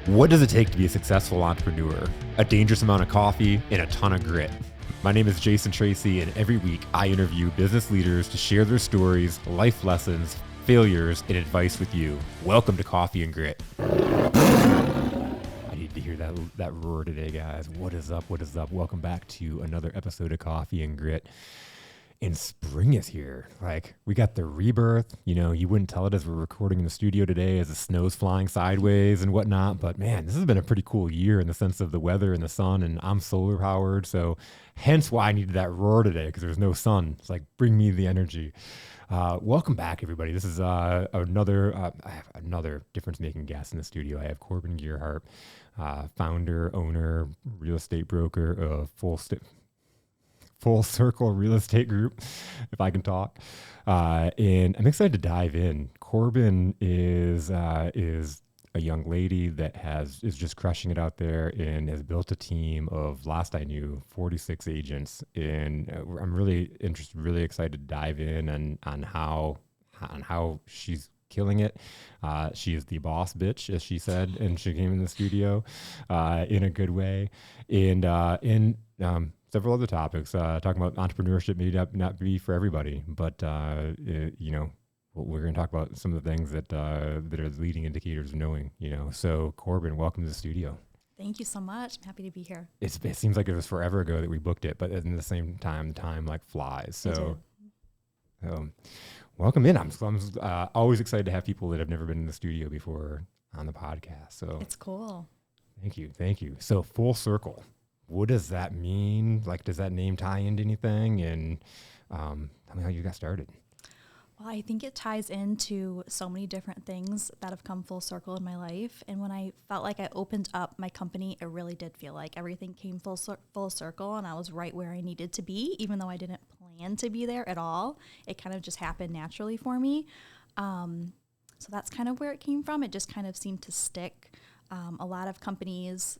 What does it take to be a successful entrepreneur? A dangerous amount of coffee and a ton of grit. My name is Jason Tracy, and every week I interview business leaders to share their stories, life lessons, failures, and advice with you. Welcome to Coffee and Grit. I need to hear that roar today, guys. What is up? What is up? Welcome back to another episode of Coffee and Grit. And spring is here. Like, we got the rebirth. You know, you wouldn't tell it as we're recording in the studio today as the snow's flying sideways and whatnot. But man, this has been a pretty cool year in the sense of the weather and the sun, and I'm solar powered. So hence why I needed that roar today, because there's no sun. It's like, bring me the energy. Welcome back, everybody. This is I have another difference-making guest in the studio. I have Corbin Gearhart, founder, owner, real estate broker of Full Circle Real Estate Group, if I can talk. And I'm excited to dive in. Corbin is a young lady that is just crushing it out there and has built a team of, last I knew, 46 agents. And I'm really interested, really excited to dive in on how she's killing it. She is the boss bitch, as she said, and she came in the studio in a good way. And several other topics, talking about entrepreneurship may not be for everybody, but we're going to talk about some of the things that are the leading indicators of knowing, So Corbin, welcome to the studio. Thank you so much. I'm happy to be here. It seems like it was forever ago that we booked it, but at the same time, time like flies. So welcome in. I'm always excited to have people that have never been in the studio before on the podcast. So it's cool. Thank you. So Full Circle. What does that mean? Like, does that name tie into anything? And tell me how you got started. Well, I think it ties into so many different things that have come full circle in my life. And when I felt like I opened up my company, it really did feel like everything came full circle, and I was right where I needed to be, even though I didn't plan to be there at all. It kind of just happened naturally for me. So that's kind of where it came from. It just kind of seemed to stick. A lot of companies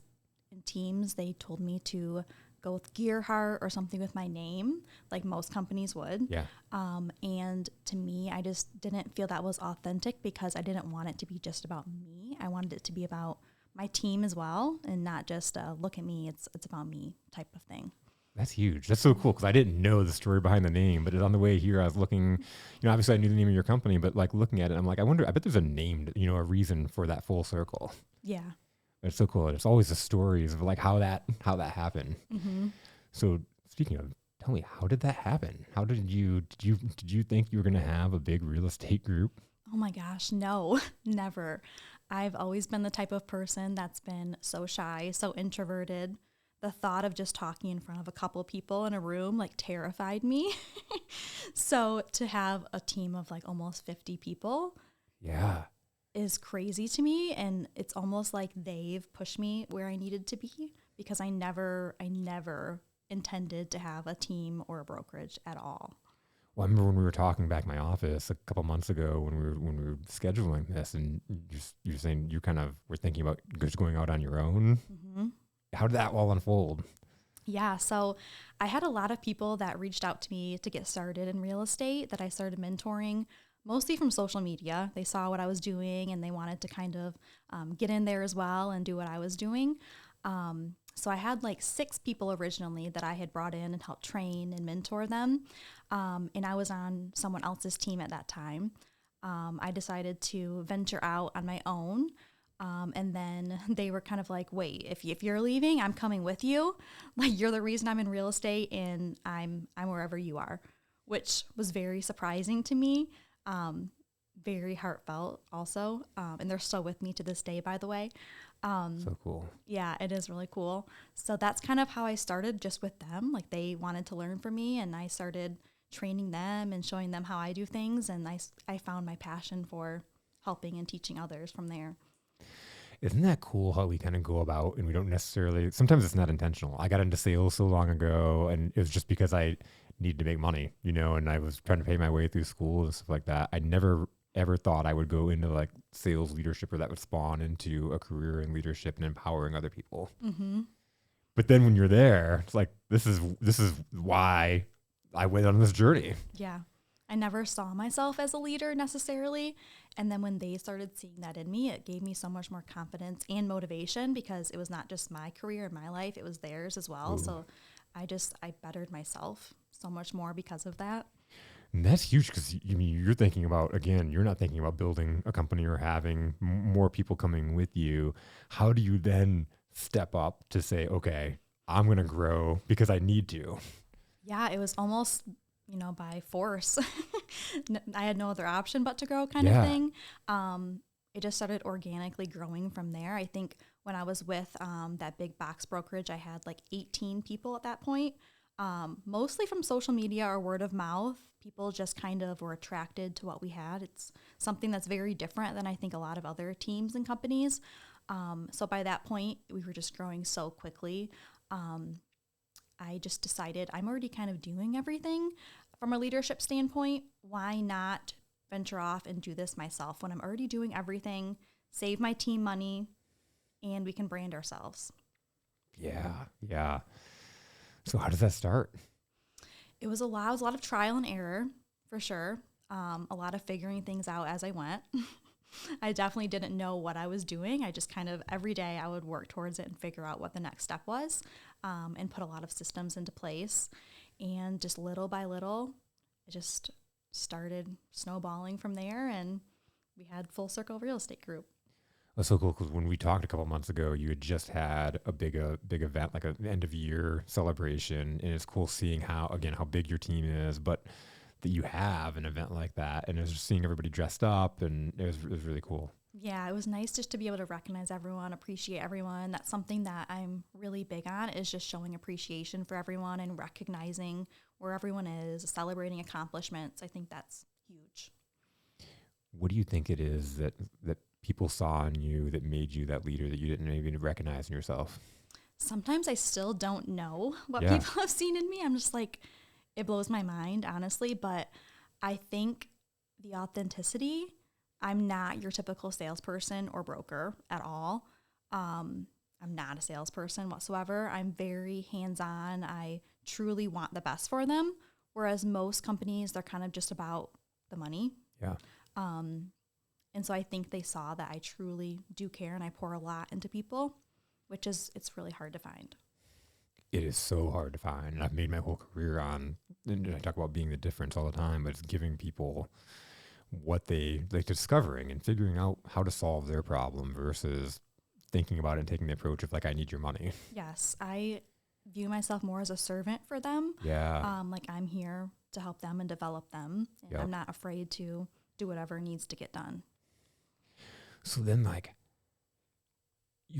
and teams, they told me to go with Gearhart or something with my name, like most companies would. Yeah. And to me, I just didn't feel that was authentic, because I didn't want it to be just about me. I wanted it to be about my team as well, and not just look at me, it's about me type of thing. That's huge. That's so cool, because I didn't know the story behind the name, but on the way here, I was looking, obviously I knew the name of your company, but like looking at it, I'm like, I bet there's a name, a reason for that full circle. Yeah. It's so cool. There's always the stories of like how that happened. Mm-hmm. So speaking of, tell me, how did that happen? How did you think you were going to have a big real estate group? Oh my gosh, no, never. I've always been the type of person that's been so shy, so introverted. The thought of just talking in front of a couple people in a room like terrified me. So to have a team of like almost 50 people. Yeah. Is crazy to me, and it's almost like they've pushed me where I needed to be, because I never intended to have a team or a brokerage at all. Well, I remember when we were talking back in my office a couple months ago when we were scheduling this, and you're saying you kind of were thinking about just going out on your own. Mm-hmm. How did that all unfold? Yeah, so I had a lot of people that reached out to me to get started in real estate that I started mentoring, mostly from social media. They saw what I was doing, and they wanted to kind of get in there as well and do what I was doing. So I had like 6 people originally that I had brought in and helped train and mentor them. And I was on someone else's team at that time. I decided to venture out on my own. And then they were kind of like, wait, if you're leaving, I'm coming with you. Like, you're the reason I'm in real estate, and I'm wherever you are, which was very surprising to me. Very heartfelt also. And they're still with me to this day, by the way. So cool. Yeah, it is really cool. So that's kind of how I started, just with them. Like, they wanted to learn from me, and I started training them and showing them how I do things. And I found my passion for helping and teaching others from there. Isn't that cool how we kind of go about, and we don't necessarily, sometimes it's not intentional. I got into sales so long ago, and it was just because I needed to make money, and I was trying to pay my way through school and stuff like that. I never ever thought I would go into like sales leadership, or that would spawn into a career in leadership and empowering other people. Mm-hmm. But then when you're there, it's like, this is why I went on this journey. Yeah. I never saw myself as a leader necessarily. And then when they started seeing that in me, it gave me so much more confidence and motivation because it was not just my career and my life, it was theirs as well. Ooh. So I bettered myself so much more because of that. And that's huge because you're thinking about, again, you're not thinking about building a company or having more people coming with you. How do you then step up to say, okay, I'm going to grow because I need to? Yeah, it was almost, by force. I had no other option but to grow kind of thing. It just started organically growing from there. I think when I was with that big box brokerage, I had like 18 people at that point, mostly from social media or word of mouth. People just kind of were attracted to what we had. It's something that's very different than I think a lot of other teams and companies. So by that point, we were just growing so quickly. I just decided I'm already kind of doing everything from a leadership standpoint. Why not venture off and do this myself when I'm already doing everything, save my team money, and we can brand ourselves? Yeah. So how does that start? It was a lot of trial and error, for sure. A lot of figuring things out as I went. I definitely didn't know what I was doing. I just kind of every day I would work towards it and figure out what the next step was, and put a lot of systems into place. And just little by little, it just started snowballing from there, and we had Full Circle Real Estate Group. That's so cool because when we talked a couple months ago, you had just had a big event, like an end of year celebration, and it's cool seeing how big your team is, but that you have an event like that, and it was just seeing everybody dressed up, and it was really cool. Yeah, it was nice just to be able to recognize everyone, appreciate everyone. That's something that I'm really big on, is just showing appreciation for everyone and recognizing where everyone is, celebrating accomplishments. I think that's huge. What do you think it is that people saw in you that made you that leader that you didn't even recognize in yourself? Sometimes I still don't know what people have seen in me. I'm just like, it blows my mind, honestly. But I think the authenticity, I'm not your typical salesperson or broker at all. I'm not a salesperson whatsoever. I'm very hands-on. I truly want the best for them. Whereas most companies, they're kind of just about the money. Yeah. And so I think they saw that I truly do care and I pour a lot into people, it's really hard to find. It is so hard to find. And I've made my whole career on, and I talk about being the difference all the time, but it's giving people what they like, discovering and figuring out how to solve their problem versus thinking about it and taking the approach of like, I need your money. Yes. I view myself more as a servant for them. Yeah. Like I'm here to help them and develop them. And I'm not afraid to do whatever needs to get done. So then, like,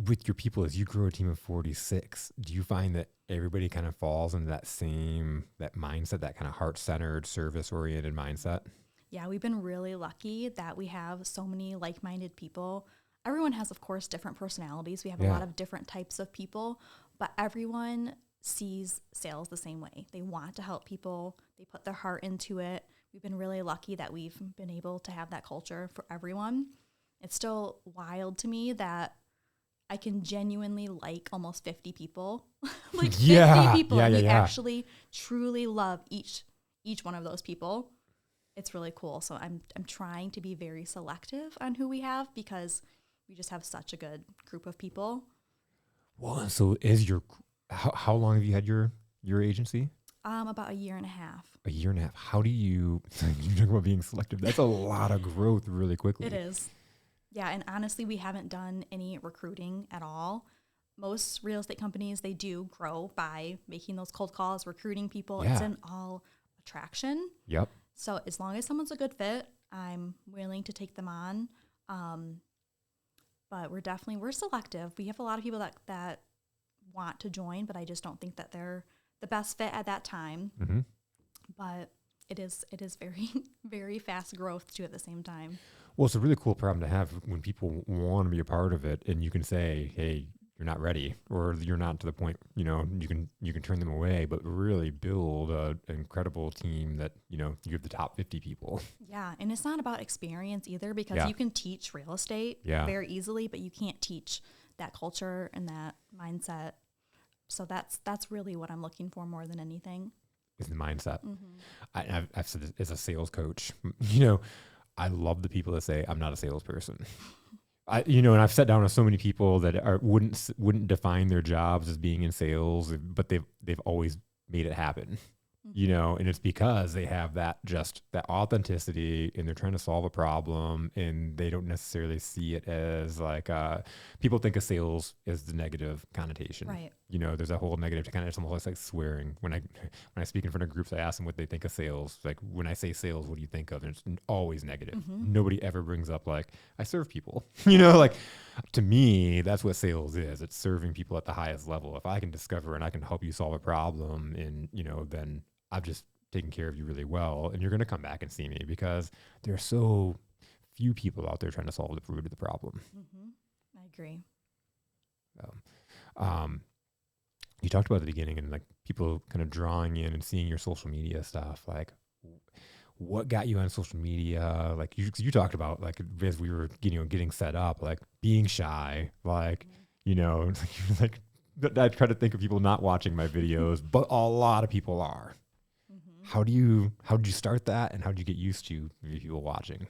with your people, as you grow a team of 46, do you find that everybody kind of falls into that mindset, that kind of heart-centered, service-oriented mindset? Yeah, we've been really lucky that we have so many like-minded people. Everyone has, of course, different personalities. We have a lot of different types of people, but everyone sees sales the same way. They want to help people. They put their heart into it. We've been really lucky that we've been able to have that culture for everyone. It's still wild to me that I can genuinely like almost 50 people, like 50 people. And we actually truly love each one of those people. It's really cool. So I'm trying to be very selective on who we have because we just have such a good group of people. Well, so how long have you had your agency? About a year and a half. A year and a half. How do you talk about being selective? That's a lot of growth really quickly. It is. Yeah, and honestly, we haven't done any recruiting at all. Most real estate companies, they do grow by making those cold calls, recruiting people. Yeah. It's an all attraction. Yep. So as long as someone's a good fit, I'm willing to take them on. But we're selective. We have a lot of people that want to join, but I just don't think that they're the best fit at that time. Mm-hmm. But it is very, very fast growth too at the same time. Well, it's a really cool problem to have when people want to be a part of it, and you can say, "Hey, you're not ready," or "You're not to the point." You can turn them away, but really build an incredible team that you have the top 50 people. Yeah, and it's not about experience either, because you can teach real estate very easily, but you can't teach that culture and that mindset. So that's really what I'm looking for more than anything. is the mindset. Mm-hmm. I've said this as a sales coach, you know, I love the people that say I'm not a salesperson. And I've sat down with so many people that wouldn't define their jobs as being in sales, but they've always made it happen. And it's because they have that authenticity, and they're trying to solve a problem, and they don't necessarily see it as like, people think of sales as the negative connotation. Right. There's a whole negative kind of, it's almost like swearing. When I speak in front of groups, I ask them what they think of sales. Like, when I say sales, what do you think of? And it's always negative. Mm-hmm. Nobody ever brings up like, I serve people. Like, to me, that's what sales is. It's serving people at the highest level. If I can discover and I can help you solve a problem, and then I've just taken care of you really well, and you're going to come back and see me, because there are so few people out there trying to solve the root of the problem. Mm-hmm. I agree. You talked about at the beginning, and like people kind of drawing in and seeing your social media stuff. Like, what got you on social media? Like you talked about, like, as we were getting set up, like being shy, like, like I try to think of people not watching my videos, but a lot of people are. How did you start that, and how did you get used to people watching?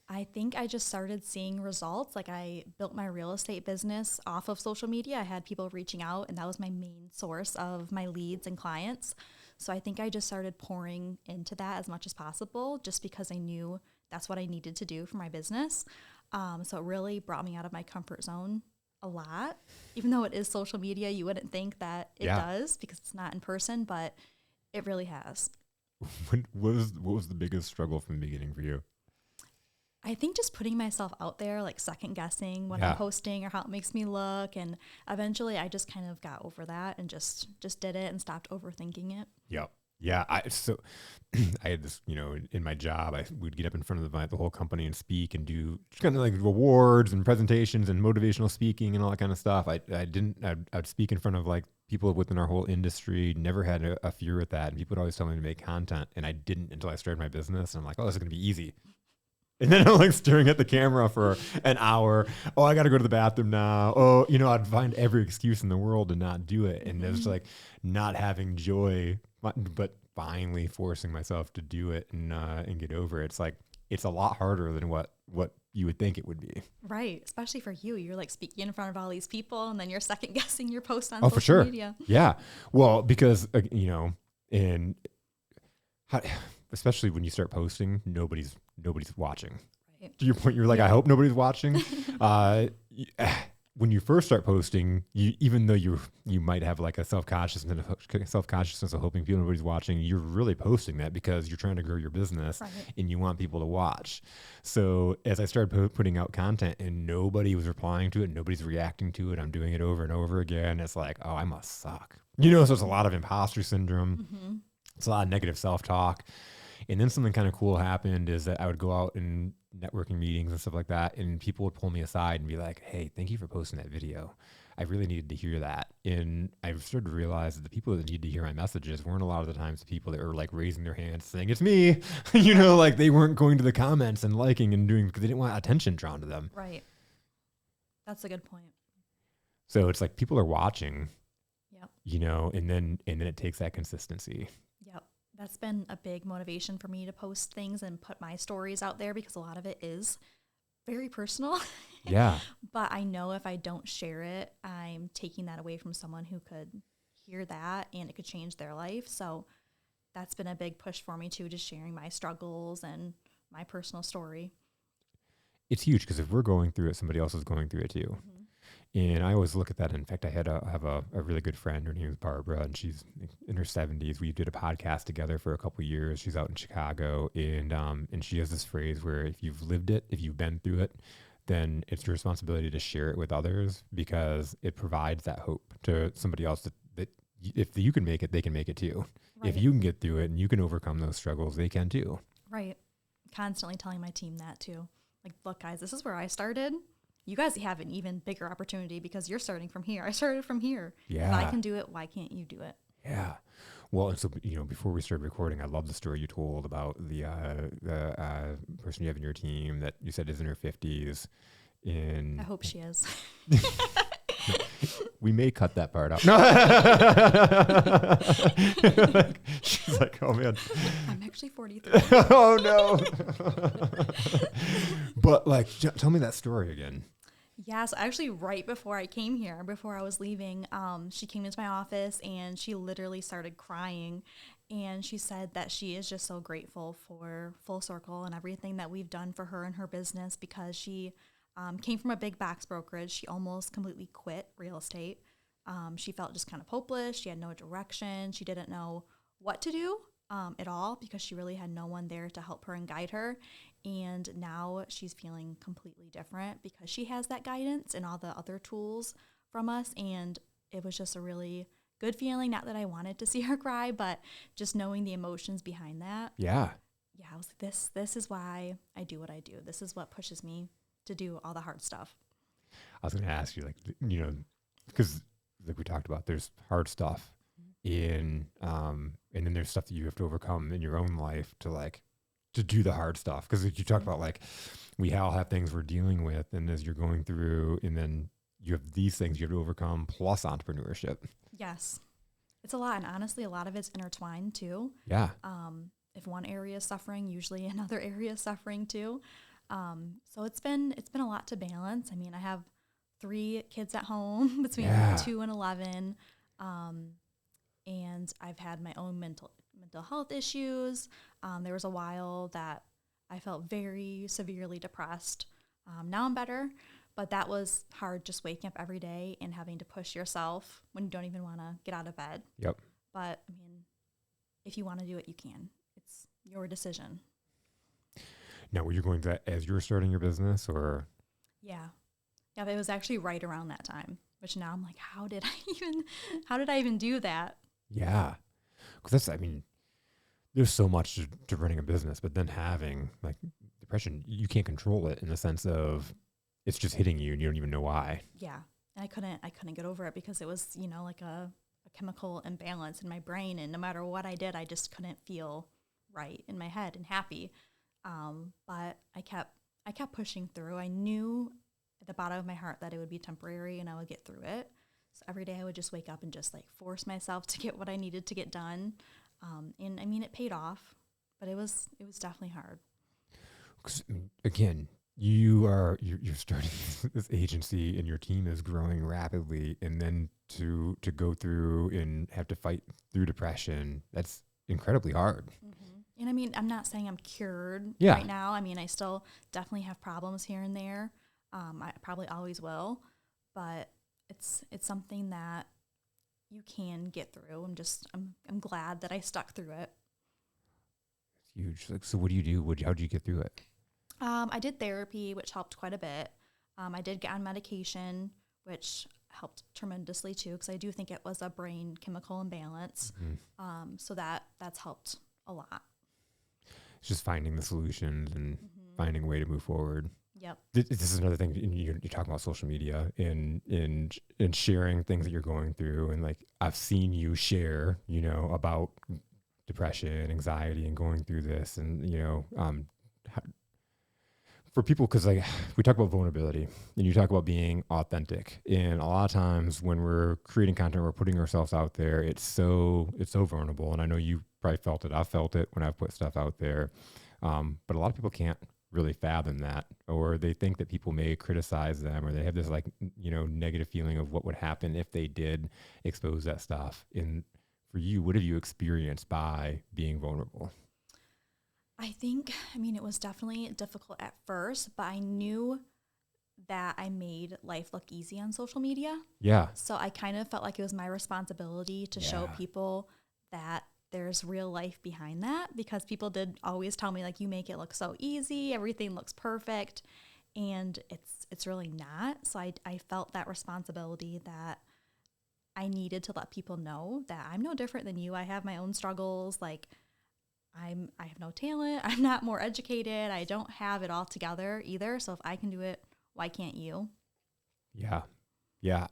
I think I just started seeing results. Like, I built my real estate business off of social media. I had people reaching out, and that was my main source of my leads and clients. So I think I just started pouring into that as much as possible, just because I knew that's what I needed to do for my business. So it really brought me out of my comfort zone a lot. Even though it is social media, you wouldn't think that it does, because it's not in person, but it really has. What was the biggest struggle from the beginning for you? I think just putting myself out there, like second guessing when I'm posting or how it makes me look. And eventually I just kind of got over that and just did it and stopped overthinking it. Yep. Yeah. I had this, in my job, we'd get up in front of the whole company and speak and do kind of like awards and presentations and motivational speaking and all that kind of stuff. I'd speak in front of like people within our whole industry, never had a fear with that. And people would always tell me to make content, and I didn't until I started my business. And I'm like, oh, this is going to be easy. And then I'm like staring at the camera for an hour. Oh, I got to go to the bathroom now. Oh, I'd find every excuse in the world to not do it. And there's like not having joy, but finally forcing myself to do it and get over it. It's like, it's a lot harder than what you would think it would be. Right. Especially for you. You're like speaking in front of all these people, and then you're second guessing your post on social for sure. Media. Yeah. Well, because, especially when you start posting, nobody's watching. Right. To your point, you're like, I hope nobody's watching. When you first start posting, even though you might have like a self-consciousness of hoping nobody's watching, you're really posting that because you're trying to grow your business, right, and you want people to watch. So as I started putting out content and nobody was replying to it, nobody's reacting to it, I'm doing it over and over again. It's like, oh, I must suck. So it's a lot of imposter syndrome. Mm-hmm. It's a lot of negative self-talk. And then something kind of cool happened is that I would go out in networking meetings and stuff like that, and people would pull me aside and be like, hey, thank you for posting that video. I really needed to hear that. And I've started to realize that the people that need to hear my messages weren't a lot of the times the people that were like raising their hands saying, it's me. Like they weren't going to the comments and liking and doing, because they didn't want attention drawn to them. Right. That's a good point. So it's like people are watching, yep, and then it takes that consistency. Yep. That's been a big motivation for me to post things and put my stories out there, because a lot of it is very personal. Yeah. But I know if I don't share it, I'm taking that away from someone who could hear that and it could change their life. So that's been a big push for me too, just sharing my struggles and my personal story. It's huge, because if we're going through it, somebody else is going through it too. Mm-hmm. And I always look at that. In fact, I have a really good friend. Her name is Barbara, and she's in her 70s. We did a podcast together for a couple of years. She's out in Chicago, and she has this phrase where if you've lived it, if you've been through it, then it's your responsibility to share it with others, because it provides that hope to somebody else that if you can make it, they can make it too. Right. If you can get through it and you can overcome those struggles, they can too. Right. Constantly telling my team that too. Like, look, guys, this is where I started. You guys have an even bigger opportunity because you're starting from here. I started from here. Yeah. If I can do it, why can't you do it? Yeah. Well, and so, before we started recording, I love the story you told about the person you have in your team that you said is in her 50s. I hope she is. We may cut that part out. No. She's like, oh man. I'm actually 43. Oh no. But like, tell me that story again. Yeah, so actually right before I came here, before I was leaving, she came into my office and she literally started crying. And she said that she is just so grateful for Full Circle and everything that we've done for her and her business, because she came from a big box brokerage. She almost completely quit real estate. She felt just kind of hopeless. She had no direction. She didn't know what to do at all, because she really had no one there to help her and guide her. And now she's feeling completely different because she has that guidance and all the other tools from us. And it was just a really good feeling. Not that I wanted to see her cry, but just knowing the emotions behind that. Yeah. Yeah, I was like, this is why I do what I do. This is what pushes me to do all the hard stuff. I was going to ask you, like, you know, because like we talked about, there's hard stuff and then there's stuff that you have to overcome in your own life to do the hard stuff. Because you talk about, like, we all have things we're dealing with, and as you're going through, and then you have these things you have to overcome, plus entrepreneurship. Yes. It's a lot. And honestly, a lot of it's intertwined too. Yeah. If one area is suffering, usually another area is suffering too. So it's been a lot to balance. I mean, I have 3 kids at home between 2 and 11. And I've had my own mental health issues. There was a while that I felt very severely depressed. Now I'm better, but that was hard, just waking up every day and having to push yourself when you don't even want to get out of bed. Yep. But I mean, if you want to do it, you can. It's your decision. Now, were you going to, as you were starting your business, or? Yeah. Yeah, it was actually right around that time, which now I'm like, how did I even do that? Yeah. Because I mean, there's so much to running a business, but then having, like, depression, you can't control it in the sense of it's just hitting you and you don't even know why. Yeah. And I couldn't get over it because it was, like a chemical imbalance in my brain. And no matter what I did, I just couldn't feel right in my head and happy. But I kept pushing through. I knew at the bottom of my heart that it would be temporary and I would get through it. So every day I would just wake up and just, like, force myself to get what I needed to get done. And I mean, it paid off, but it was definitely hard. 'Cause, I mean, again, you're starting this agency and your team is growing rapidly, and then to go through and have to fight through depression, that's incredibly hard. Mm-hmm. And I mean, I'm not saying I'm cured Yeah. right now. I mean, I still definitely have problems here and there. I probably always will, but it's something that you can get through. I'm glad that I stuck through it. It's huge. Like, so what do you do? How do you get through it? I did therapy, which helped quite a bit. I did get on medication, which helped tremendously too, because I do think it was a brain chemical imbalance. Mm-hmm. So that's helped a lot. It's just finding the solutions and finding a way to move forward. Yep. This is another thing. You're talking about social media and sharing things that you're going through. And, like, I've seen you share, about depression, anxiety, and going through this. And, for people, because, like, we talk about vulnerability and you talk about being authentic. And a lot of times when we're creating content, we're putting ourselves out there. It's so vulnerable. And I know you probably felt it. I've felt it when I've put stuff out there. But a lot of people can't really fathom that, or they think that people may criticize them, or they have this, like, negative feeling of what would happen if they did expose that stuff. And for you, what have you experienced by being vulnerable? I mean, it was definitely difficult at first, but I knew that I made life look easy on social media. Yeah. So I kind of felt like it was my responsibility to show people that there's real life behind that, because people did always tell me, like, you make it look so easy, everything looks perfect, and it's really not. So I felt that responsibility that I needed to let people know that I'm no different than you. I have my own struggles. Like, I have no talent. I'm not more educated. I don't have it all together either. So if I can do it, why can't you? Yeah. Yeah.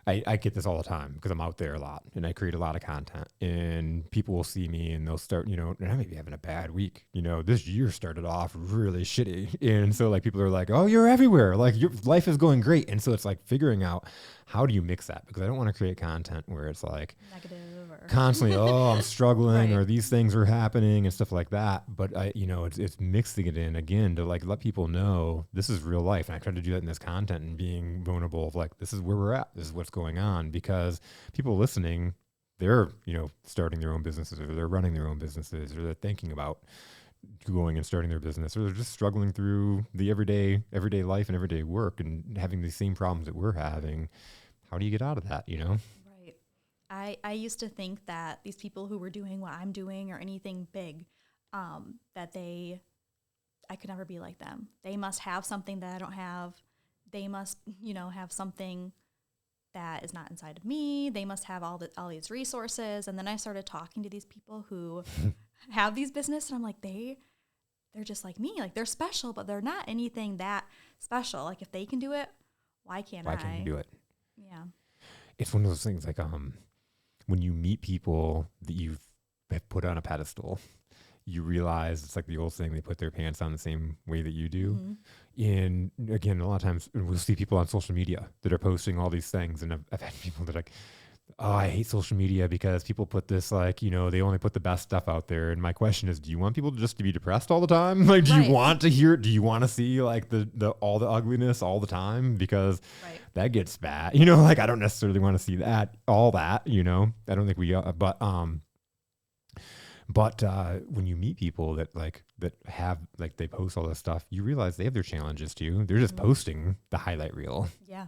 I get this all the time because I'm out there a lot and I create a lot of content, and people will see me and they'll start, and I may be having a bad week. This year started off really shitty. And so like people are like, oh, you're everywhere. Like your life is going great. And so it's like figuring out how do you mix that? Because I don't want to create content where it's like negative or constantly, oh, I'm struggling Right. or these things are happening and stuff like that. But it's mixing it in again to like let people know this is real life. And I try to do that in this content and being vulnerable of like, this is where we're at. This is what's going on, because people listening, they're, starting their own businesses, or they're running their own businesses, or they're thinking about going and starting their business, or they're just struggling through the everyday life and everyday work and having the same problems that we're having. How do you get out of that, Right. I used to think that these people who were doing what I'm doing or anything big, that I could never be like them. They must have something that I don't have. They must, have something that is not inside of me. They must have all these resources. And then I started talking to these people who have these businesses, and I'm like, they're just like me. Like they're special, but they're not anything that special. Like if they can do it, why can't I? Why can't you do it? Yeah. It's one of those things like when you meet people that you've put on a pedestal, you realize it's like the old saying, they put their pants on the same way that you do. Mm-hmm. And again, a lot of times we'll see people on social media that are posting all these things. And I've had people that are like, oh, I hate social media because people put this like, they only put the best stuff out there. And my question is, do you want people just to be depressed all the time? Like, do Right. you want to hear, do you want to see like all the ugliness all the time? Because Right. that gets bad, like I don't necessarily want to see all that, I don't think we, but when you meet people that have, like they post all this stuff, you realize they have their challenges too. They're just posting the highlight reel, Yeah.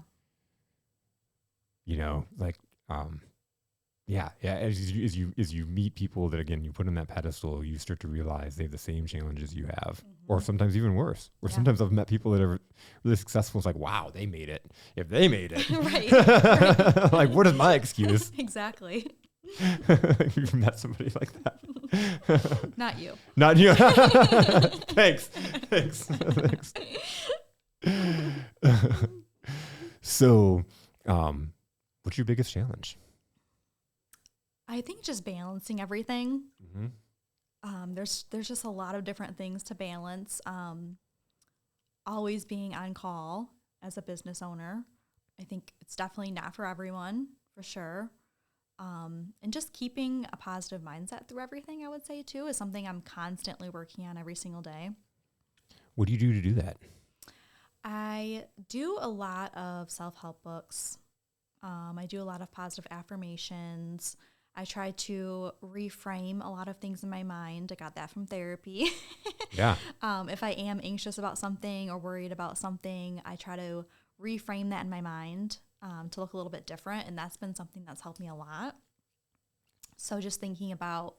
yeah. As you meet people that, again, you put on that pedestal, you start to realize they have the same challenges you have, or sometimes even worse. Or sometimes I've met people that are really successful. It's like, wow, they made it. If they made it, Right. like, what is my excuse? Exactly. You've met somebody like that? Not you. Not you. Thanks. So, what's your biggest challenge? I think just balancing everything. Mm-hmm. There's just a lot of different things to balance. Always being on call as a business owner. I think it's definitely not for everyone, for sure. And just keeping a positive mindset through everything, I would say too, is something I'm constantly working on every single day. What do you do to do that? I do a lot of self-help books. I do a lot of positive affirmations. I try to reframe a lot of things in my mind. I got that from therapy. Yeah. If I am anxious about something or worried about something, I try to reframe that in my mind to look a little bit different. And that's been something that's helped me a lot. So just thinking about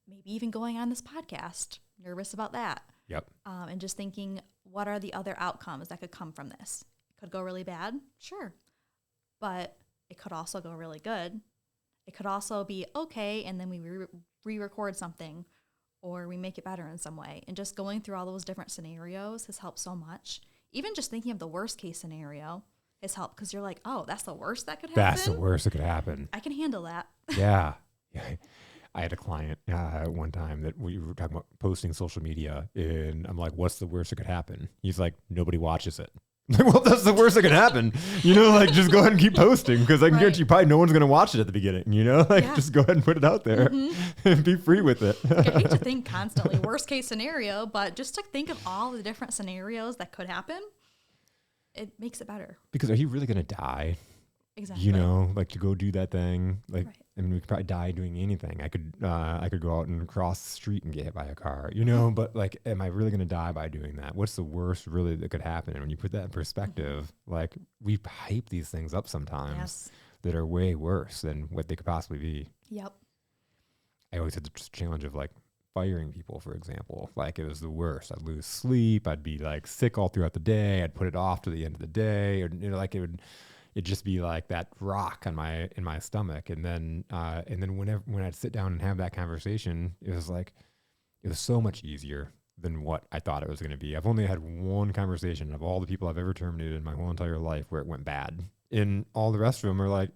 maybe even going on this podcast, nervous about that. Yep. And just thinking, what are the other outcomes that could come from this? It could go really bad, sure. But it could also go really good. It could also be okay, and then we re-record something, or we make it better in some way. And just going through all those different scenarios has helped so much. Even just thinking of the worst case scenario has helped, because you're like, oh, that's the worst that could happen? That's the worst that could happen. I can handle that. Yeah. I had a client one time that we were talking about posting social media, and I'm like, what's the worst that could happen? He's like, nobody watches it. I'm like, well, that's the worst that could happen. Like, just go ahead and keep posting, because I can guarantee you probably no one's going to watch it at the beginning, just go ahead and put it out there and be free with it. Like, I hate to think constantly worst case scenario, but just to think of all the different scenarios that could happen, it makes it better. Because are you really going to die? Exactly. Like to go do that thing. Like, Right. I mean, we could probably die doing anything. I could go out and cross the street and get hit by a car, but like, am I really going to die by doing that? What's the worst really that could happen? And when you put that in perspective, like, we hype these things up sometimes that are way worse than what they could possibly be. Yep. I always had the challenge of like firing people, for example. Like, it was the worst. I'd lose sleep. I'd be like sick all throughout the day. I'd put it off to the end of the day, or like it'd just be like that rock in my stomach. And then when I'd sit down and have that conversation, it was so much easier than what I thought it was going to be. I've only had one conversation of all the people I've ever terminated in my whole entire life where it went bad. And all the rest of them are like,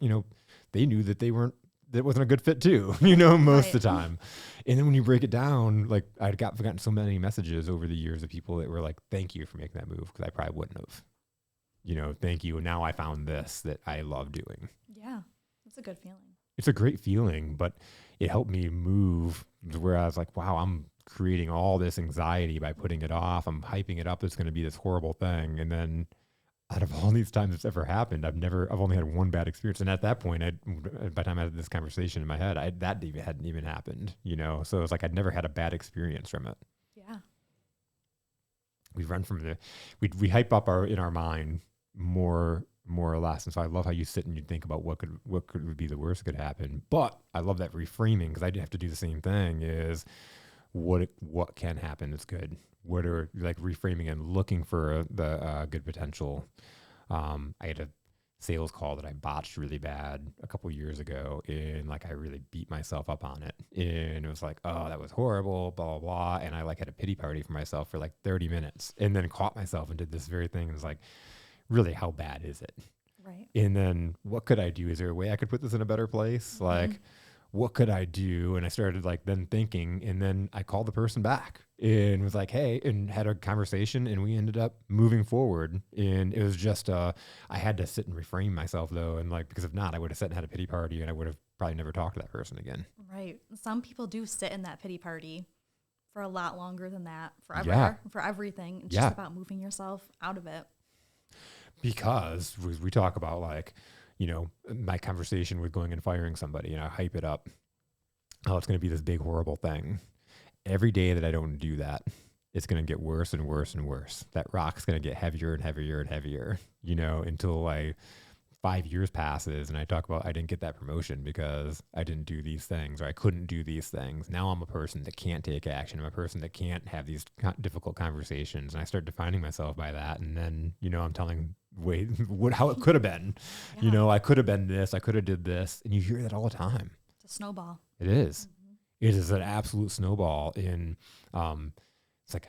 they knew that that wasn't a good fit too, most of the time. And then when you break it down, like I'd gotten so many messages over the years of people that were like, thank you for making that move. Cause I probably wouldn't have, thank you. And now I found this that I love doing. Yeah. That's a good feeling. It's a great feeling, but it helped me move to where I was like, wow, I'm creating all this anxiety by putting it off. I'm hyping it up. It's going to be this horrible thing. And then out of all these times it's ever happened, I've only had one bad experience. And at that point, by the time I had this conversation in my head, that hadn't even happened, So it's like, I'd never had a bad experience from it. Yeah. We run from we hype up in our mind more or less. And so I love how you sit and you think about what would be the worst that could happen. But I love that reframing, because I have to do the same thing, is what can happen that's good. What are, like, reframing and looking for the good potential. I had a sales call that I botched really bad a couple years ago, and like I really beat myself up on it. And it was like, oh, that was horrible, blah, blah, blah. And I like had a pity party for myself for like 30 minutes and then caught myself and did this very thing. And was like, really, how bad is it? Right. And then what could I do? Is there a way I could put this in a better place? Mm-hmm. Like, what could I do? And I started like then thinking, and then I called the person back and was like, hey, and had a conversation, and we ended up moving forward. And it was just, I had to sit and reframe myself though. And like, because if not, I would have sat and had a pity party and I would have probably never talked to that person again. Right. Some people do sit in that pity party for a lot longer than that, forever, for everything. It's just about moving yourself out of it. Because we talk about, like, my conversation with going and firing somebody, I hype it up. Oh, it's going to be this big, horrible thing. Every day that I don't do that, it's going to get worse and worse and worse. That rock's going to get heavier and heavier and heavier, until 5 years passes and I talk about I didn't get that promotion because I didn't do these things, or I couldn't do these things. Now I'm a person that can't take action. I'm a person that can't have these difficult conversations. And I start defining myself by that. And then, I'm telling how it could have been. Yeah. I could have been this. I could have did this. And you hear that all the time. It's a snowball. It is. Mm-hmm. It is an absolute snowball. And it's like,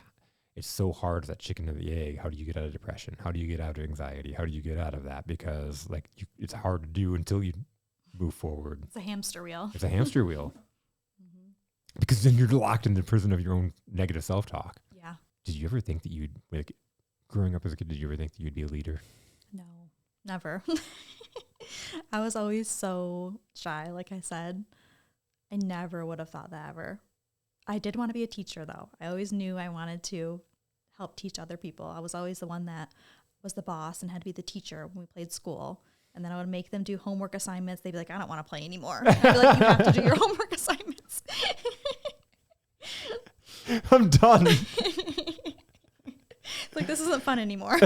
it's so hard, that chicken and the egg. How do you get out of depression? How do you get out of anxiety? How do you get out of that? Because like it's hard to do until you move forward. It's a hamster wheel. It's a hamster wheel. Mm-hmm. Because then you're locked in the prison of your own negative self-talk. Yeah. Did you ever think that you'd, like, growing up as a kid, did you ever think that you'd be a leader? No, never. I was always so shy, like I said. I never would have thought that ever. I did want to be a teacher, though. I always knew I wanted to help teach other people. I was always the one that was the boss and had to be the teacher when we played school. And then I would make them do homework assignments. They'd be like, I don't want to play anymore. I'd be like, you have to do your homework assignments. I'm done. Like, this isn't fun anymore.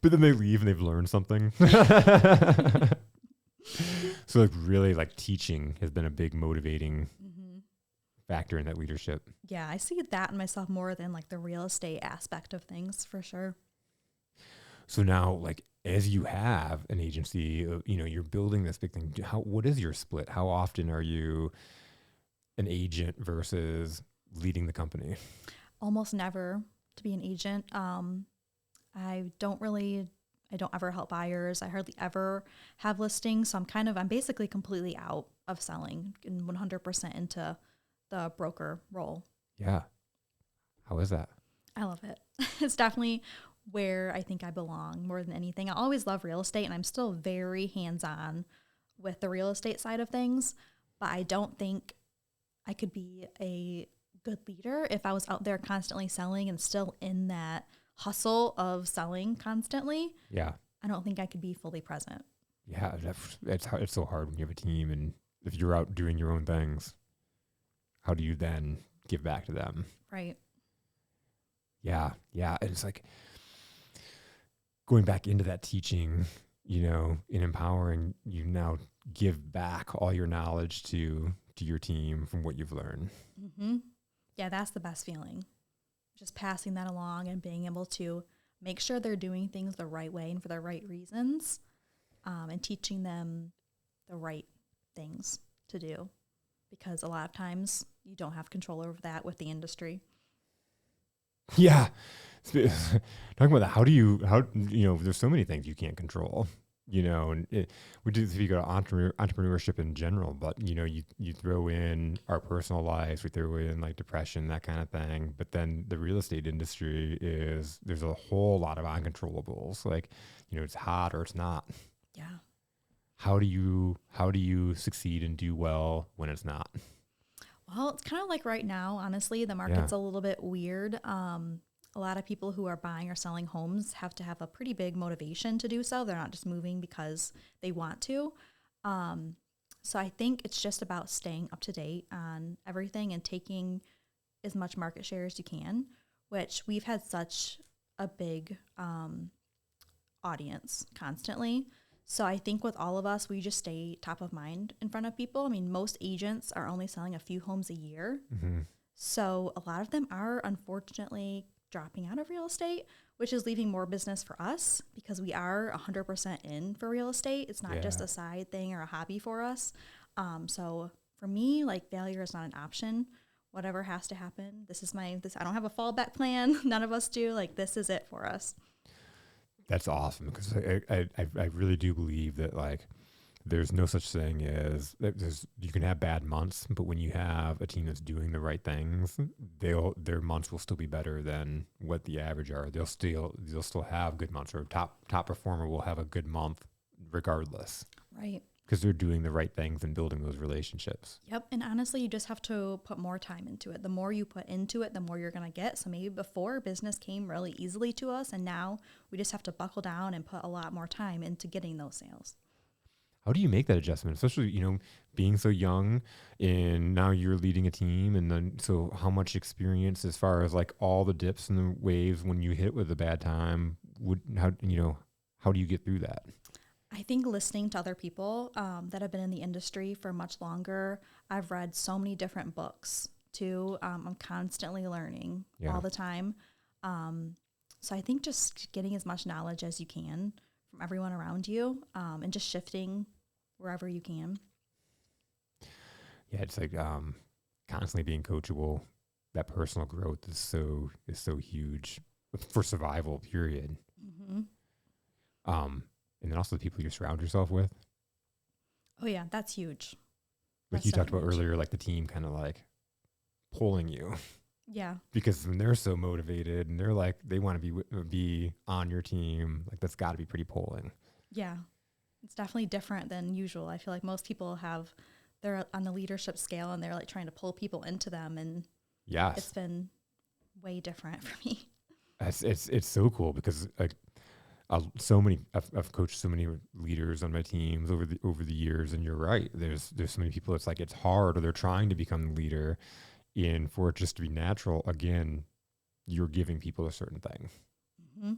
But then they leave and they've learned something. So like really, like, teaching has been a big motivating factor in that leadership. Yeah, I see that in myself more than like the real estate aspect of things, for sure. So now, like, as you have an agency, you're building this big thing. What is your split? How often are you an agent versus leading the company? Almost never to be an agent. I don't ever help buyers. I hardly ever have listings. So I'm basically completely out of selling and 100% into the broker role. Yeah. How is that? I love it. It's definitely where I think I belong more than anything. I always love real estate, and I'm still very hands-on with the real estate side of things, but I don't think I could be a good leader if I was out there constantly selling and still in that hustle of selling constantly. Yeah. I don't think I could be fully present. Yeah. It's so hard when you have a team, and if you're out doing your own things, how do you then give back to them? Right. Yeah. Yeah. And it's like going back into that teaching, in empowering, you now give back all your knowledge to your team from what you've learned. Mm-hmm. Yeah, that's the best feeling. Just passing that along and being able to make sure they're doing things the right way and for the right reasons, and teaching them the right things to do. Because a lot of times you don't have control over that with the industry. Yeah. Talking about that, there's so many things you can't control, and we do speak about entrepreneurship in general, but, you throw in our personal lives, we throw in like depression, that kind of thing. But then the real estate industry there's a whole lot of uncontrollables. Like, it's hot or it's not. Yeah. How do you succeed and do well when it's not? Well, it's kind of like right now, honestly, the Yeah. market's a little bit weird. A lot of people who are buying or selling homes have to have a pretty big motivation to do so. They're not just moving because they want to. So I think it's just about staying up to date on everything and taking as much market share as you can, which we've had such a big audience constantly. So I think with all of us, we just stay top of mind in front of people. I mean, most agents are only selling a few homes a year. Mm-hmm. So a lot of them are unfortunately dropping out of real estate, which is leaving more business for us because we are 100% in for real estate. It's not just a side thing or a hobby for us. So for me, like, failure is not an option. Whatever has to happen. I don't have a fallback plan. None of us do. Like, this is it for us. That's awesome, because I really do believe that, like, there's no such thing as you can have bad months, but when you have a team that's doing the right things, their months will still be better than what the average are. They'll still have good months, or top performer will have a good month regardless. Right. Because they're doing the right things and building those relationships. Yep. And honestly, you just have to put more time into it. The more you put into it, the more you're going to get. So maybe before, business came really easily to us, and now we just have to buckle down and put a lot more time into getting those sales. How do you make that adjustment, especially, being so young, and now you're leading a team, and then so how much experience as far as like all the dips and the waves when you hit with a bad time, how do you get through that? I think listening to other people that have been in the industry for much longer. I've read so many different books too. I'm constantly learning all the time. So I think just getting as much knowledge as you can from everyone around you, and just shifting wherever you can. Yeah, it's like constantly being coachable. That personal growth is so huge for survival, period. Mm-hmm. And then also the people you surround yourself with. Oh yeah, that's huge. Like you talked about earlier, like the team kind of like pulling you. Yeah. Because when they're so motivated and they're like, they want to be on your team, like that's got to be pretty pulling. Yeah. It's definitely different than usual. I feel like most people they're on the leadership scale and they're like trying to pull people into them. And it's been way different for me. It's so cool because I've coached so many leaders on my teams over the years, and you're right. There's so many people. It's like it's hard, or they're trying to become the leader, and for it just to be natural. Again, you're giving people a certain thing. Mm-hmm.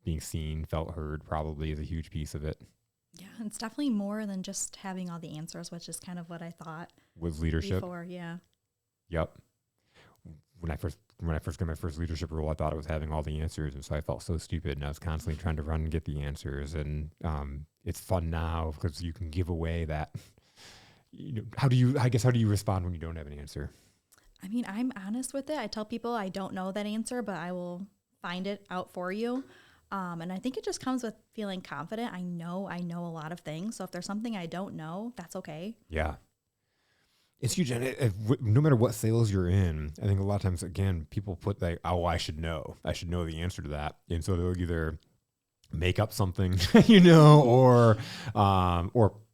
Being seen, felt, heard probably is a huge piece of it. Yeah, it's definitely more than just having all the answers, which is kind of what I thought was leadership. Before, yeah. Yep. When I first got my first leadership role, I thought it was having all the answers, and so I felt so stupid, and I was constantly trying to run and get the answers. And it's fun now because you can give away that. How do you respond when you don't have an answer? I mean, I'm honest with it. I tell people I don't know that answer, but I will find it out for you. And I think it just comes with feeling confident. I know a lot of things. So if there's something I don't know, that's okay. Yeah. It's huge. And no matter what sales you're in, I think a lot of times, again, people put like, oh, I should know the answer to that. And so they'll either make up something, or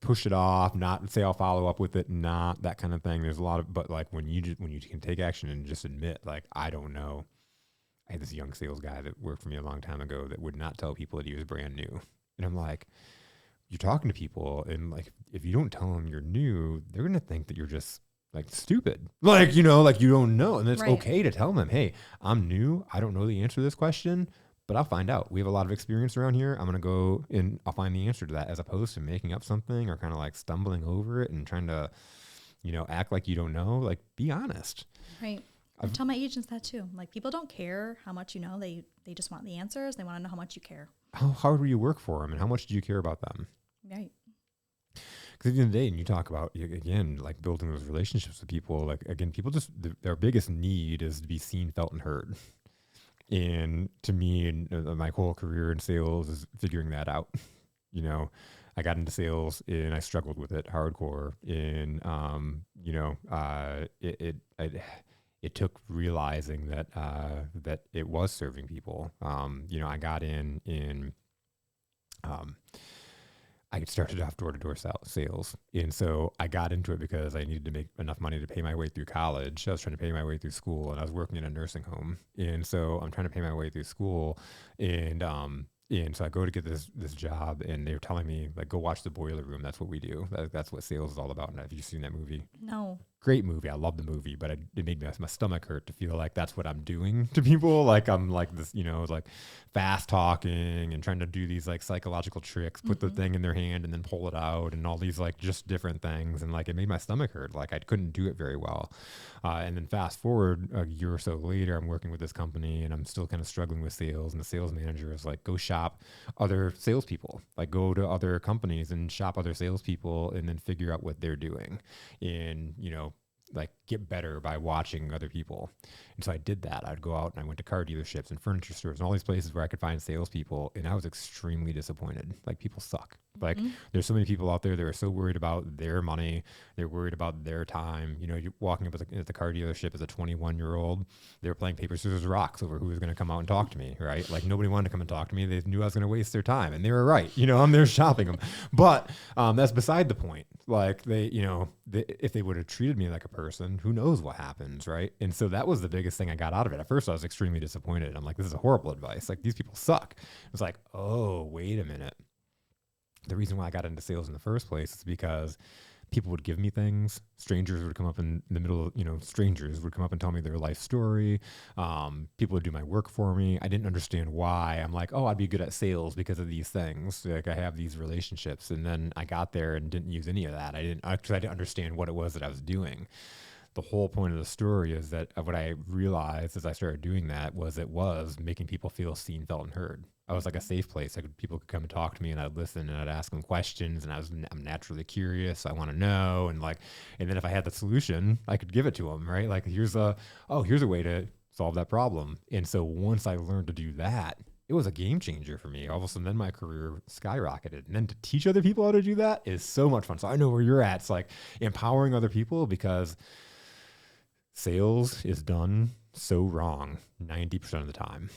push it off, not say I'll follow up with it, not that kind of thing. There's a lot of, but like when you can take action and just admit, like, I don't know. I had this young sales guy that worked for me a long time ago that would not tell people that he was brand new. And I'm like, you're talking to people, and like, if you don't tell them you're new, they're going to think that you're just like stupid. Like, like you don't know. And it's okay to tell them, hey, I'm new. I don't know the answer to this question, but I'll find out. We have a lot of experience around here. I'm going to go and I'll find the answer to that, as opposed to making up something or kind of like stumbling over it and trying to, act like you don't know. Like, be honest. Right. I tell my agents that too. Like, people don't care how much you know. They just want the answers. They want to know how much you care. How hard will you work for them, and how much do you care about them? Right. Because at the end of the day, and you talk about, again, like building those relationships with people, like, again, people just, their biggest need is to be seen, felt, and heard. And to me, and my whole career in sales is figuring that out. You know, I got into sales and I struggled with it hardcore. And, it took realizing that, that it was serving people. I got in, I started off door-to-door sales. And so I got into it because I needed to make enough money to pay my way through college. I was trying to pay my way through school, and I was working in a nursing home. And so I'm trying to pay my way through school. And so I go to get this job, and they're telling me, like, go watch The Boiler Room. That's what we do. That's what sales is all about. And have you seen that movie? No. Great movie. I love the movie, but it made my stomach hurt to feel like that's what I'm doing to people. Like I'm like this, like fast talking and trying to do these like psychological tricks, put the thing in their hand and then pull it out and all these like just different things. And like it made my stomach hurt. Like I couldn't do it very well. And then fast forward a year or so later, I'm working with this company and I'm still kind of struggling with sales. And the sales manager is like, go shop other salespeople, like go to other companies and shop other salespeople and then figure out what they're doing. And, like get better by watching other people. And so I did that. I'd go out and I went to car dealerships and furniture stores and all these places where I could find salespeople. And I was extremely disappointed. Like people suck. Like there's so many people out there that are so worried about their money. They're worried about their time. You're walking up at the car dealership as a 21-year-old. They were playing paper, scissors, rocks over who was going to come out and talk to me, right? Like nobody wanted to come and talk to me. They knew I was going to waste their time and they were right. I'm there shopping them. But that's beside the point. Like if they would have treated me like a person, who knows what happens, right? And so that was the biggest thing I got out of it. At first I was extremely disappointed. I'm like, this is horrible advice. Like these people suck. It was like, oh, wait a minute. The reason why I got into sales in the first place is because people would give me things. Strangers would come up in the middle of, strangers would come up and tell me their life story. People would do my work for me. I didn't understand why. I'm like, oh, I'd be good at sales because of these things. Like I have these relationships. And then I got there and didn't use any of that. I didn't understand what it was that I was doing. The whole point of the story is that what I realized as I started doing that was it was making people feel seen, felt, and heard. I was like a safe place. People could come and talk to me and I'd listen and I'd ask them questions and I'm naturally curious. I want to know. And then if I had the solution, I could give it to them, right? Like here's a way to solve that problem. And so once I learned to do that, it was a game changer for me. All of a sudden, then my career skyrocketed. And then to teach other people how to do that is so much fun. So I know where you're at. It's like empowering other people because sales is done so wrong 90% of the time.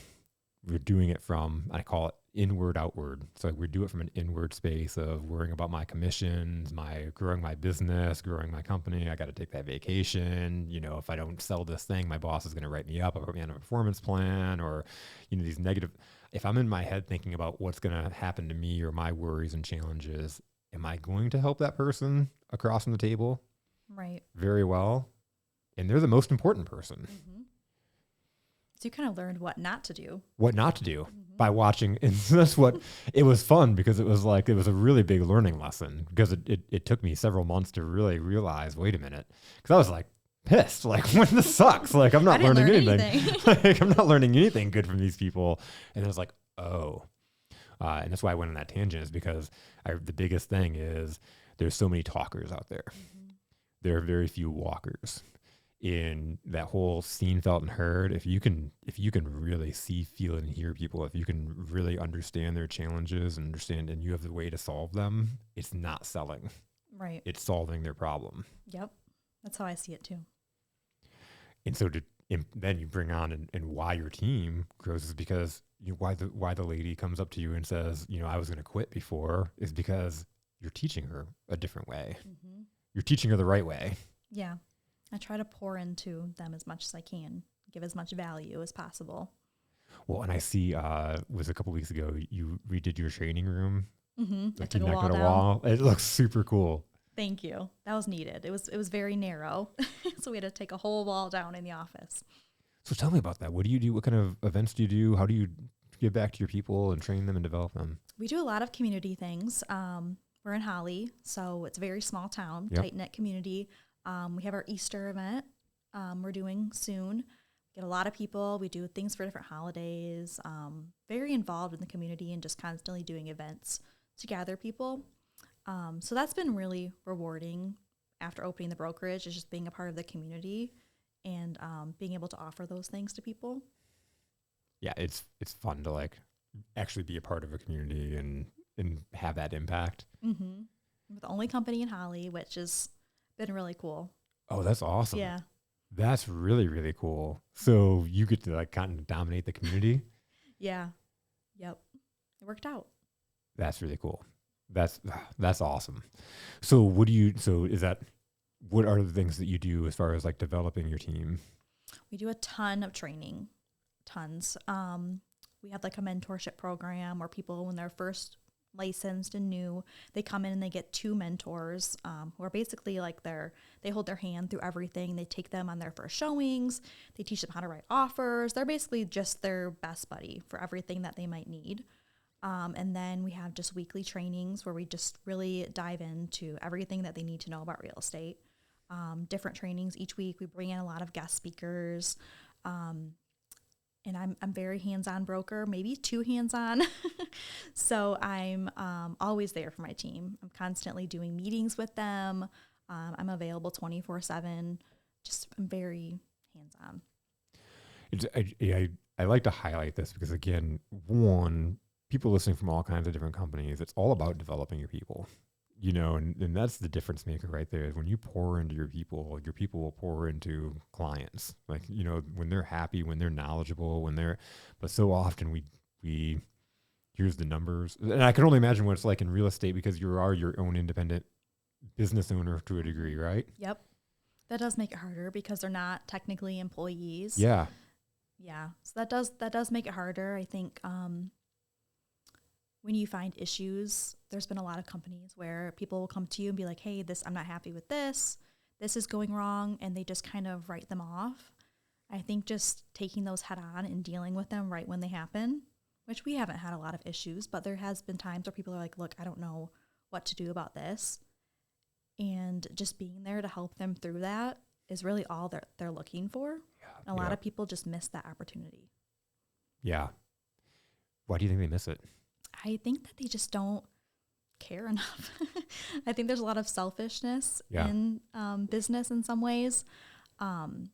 We're doing it from, I call it inward, outward. So we do it from an inward space of worrying about my commissions, growing my business, growing my company. I got to take that vacation. If I don't sell this thing, my boss is going to write me up or put me on a performance plan or, these negative. If I'm in my head thinking about what's going to happen to me or my worries and challenges, am I going to help that person across from the table? Right. Very well. And they're the most important person. Mm-hmm. So you kind of learned what not to do. By watching. And that's what, it was fun because it was a really big learning lesson because it took me several months to really realize, wait a minute. Because I was like pissed, like when this sucks, like I'm not learning anything. Like I'm not learning anything good from these people. And I was like, oh. And that's why I went on that tangent is because the biggest thing is there's so many talkers out there. Mm-hmm. There are very few walkers. In that whole seen, felt, and heard, if you can really see, feel, and hear people, if you can really understand their challenges and you have the way to solve them, it's not selling. Right. It's solving their problem. Yep. That's how I see it too. And so then you bring on and why your team grows is because why the lady comes up to you and says, I was going to quit before is because you're teaching her a different way. Mm-hmm. You're teaching her the right way. Yeah. I try to pour into them as much as I can, give as much value as possible. Well, and I see, was a couple weeks ago, you redid your training room. Mm-hmm. Like I took a wall down. It looks super cool. Thank you. That was needed. It was very narrow. So we had to take a whole wall down in the office. So tell me about that. What do you do? What kind of events do you do? How do you give back to your people and train them and develop them? We do a lot of community things. We're in Holly, so it's a very small town, tight-knit community. We have our Easter event we're doing soon. Get a lot of people. We do things for different holidays. Very involved in the community and just constantly doing events to gather people. So that's been really rewarding after opening the brokerage, is just being a part of the community and being able to offer those things to people. Yeah, it's fun to like actually be a part of a community and have that impact. Mm-hmm. We're the only company in Holly, which has been really cool. Oh, that's awesome. Yeah. That's really, really cool. So you get to like kind of dominate the community. Yeah. Yep. It worked out. That's really cool. That's awesome. So what do you, so is that, what are the things that you do as far as like developing your team? We do a ton of training, tons. We have like a mentorship program where people, when they're first licensed and new, they come in and they get 2 mentors who are basically like they hold their hand through everything. They take them on their first showings. They teach them how to write offers. They're basically just their best buddy for everything that they might need. And then we have just weekly trainings where we just really dive into everything that they need to know about real estate. Different trainings each week. We bring in a lot of guest speakers. And I'm very hands-on broker, maybe too hands-on. So I'm always there for my team. I'm constantly doing meetings with them. I'm available 24/7. Just I'm very hands-on. I like to highlight this because again, one, people listening from all kinds of different companies, it's all about developing your people. You know, and that's the difference maker right there. Is when you pour into your people will pour into clients. Like, you know, when they're happy, when they're knowledgeable, but so often we here's the numbers. And I can only imagine what it's like in real estate because you are your own independent business owner to a degree, right? Yep. That does make it harder because they're not technically employees. Yeah. Yeah. So that does make it harder. I think when you find issues, there's been a lot of companies where people will come to you and be like, hey, I'm not happy with this. This is going wrong. And they just kind of write them off. I think just taking those head on and dealing with them right when they happen, which we haven't had a lot of issues, but there has been times where people are like, look, I don't know what to do about this. And just being there to help them through that is really all they're looking for. Yeah, a lot of people just miss that opportunity. Yeah. Why do you think they miss it? I think that they just don't care enough. I think there's a lot of selfishness in business in some ways. And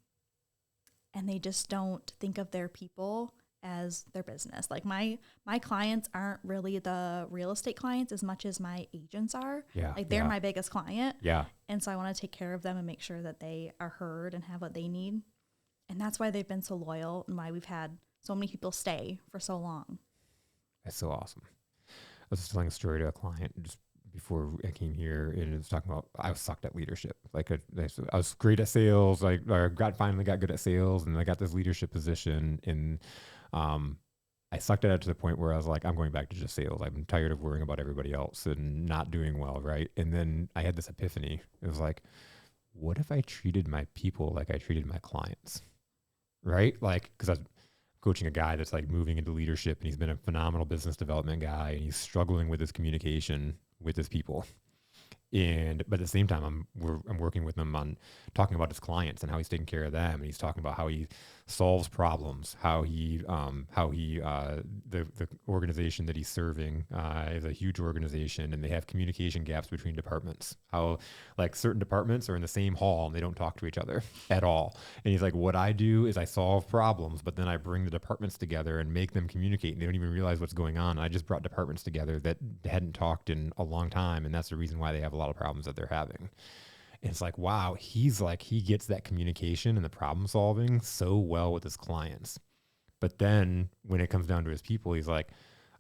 they just don't think of their people as their business. Like my clients aren't really the real estate clients as much as my agents are. Yeah. Like they're my biggest client. Yeah. And so I want to take care of them and make sure that they are heard and have what they need. And that's why they've been so loyal and why we've had so many people stay for so long. That's so awesome. I was just telling a story to a client just before I came here, and it was talking about I was sucked at leadership. Like I was great at sales. Like I finally got good at sales, and I got this leadership position, and I sucked at it to the point where I was like, I'm going back to just sales. I'm tired of worrying about everybody else and not doing well, right? And then I had this epiphany. It was like, what if I treated my people like I treated my clients, right? Like, because I was coaching a guy that's like moving into leadership, and he's been a phenomenal business development guy, and he's struggling with his communication with his people. But at the same time, I'm working with him on talking about his clients and how he's taking care of them, and he's talking about how he solves problems, the organization that he's serving is a huge organization, and they have communication gaps between departments. How like certain departments are in the same hall and they don't talk to each other at all. And he's like, what I do is I solve problems, but then I bring the departments together and make them communicate, and they don't even realize what's going on. I just brought departments together that hadn't talked in a long time, and that's the reason why they have a lot of problems that they're having. And it's like, wow, he gets that communication and the problem solving so well with his clients. But then when it comes down to his people, he's like,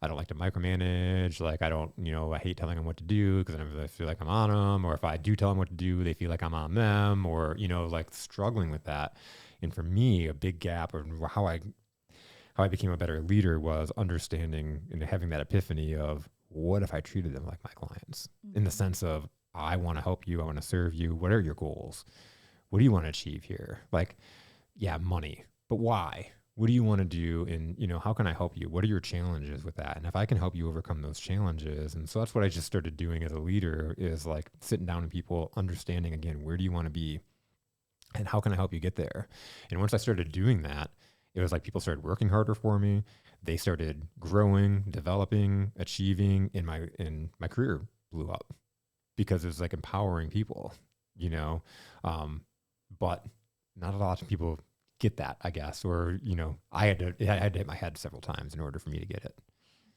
I don't like to micromanage. Like, I hate telling them what to do because I feel like I'm on them. Or if I do tell them what to do, they feel like I'm on them, or, like struggling with that. And for me, a big gap or how I became a better leader was understanding and having that epiphany of what if I treated them like my clients, in the sense of, I want to help you. I want to serve you. What are your goals? What do you want to achieve here? Like, yeah, money, but why? What do you want to do? And, how can I help you? What are your challenges with that? And if I can help you overcome those challenges. And so that's what I just started doing as a leader, is like sitting down with people, understanding again, where do you want to be and how can I help you get there? And once I started doing that, it was like people started working harder for me. They started growing, developing, achieving, and my career blew up. because it's like empowering people, you know, but not a lot of people get that, I guess, or, you know, I had to hit my head several times in order for me to get it.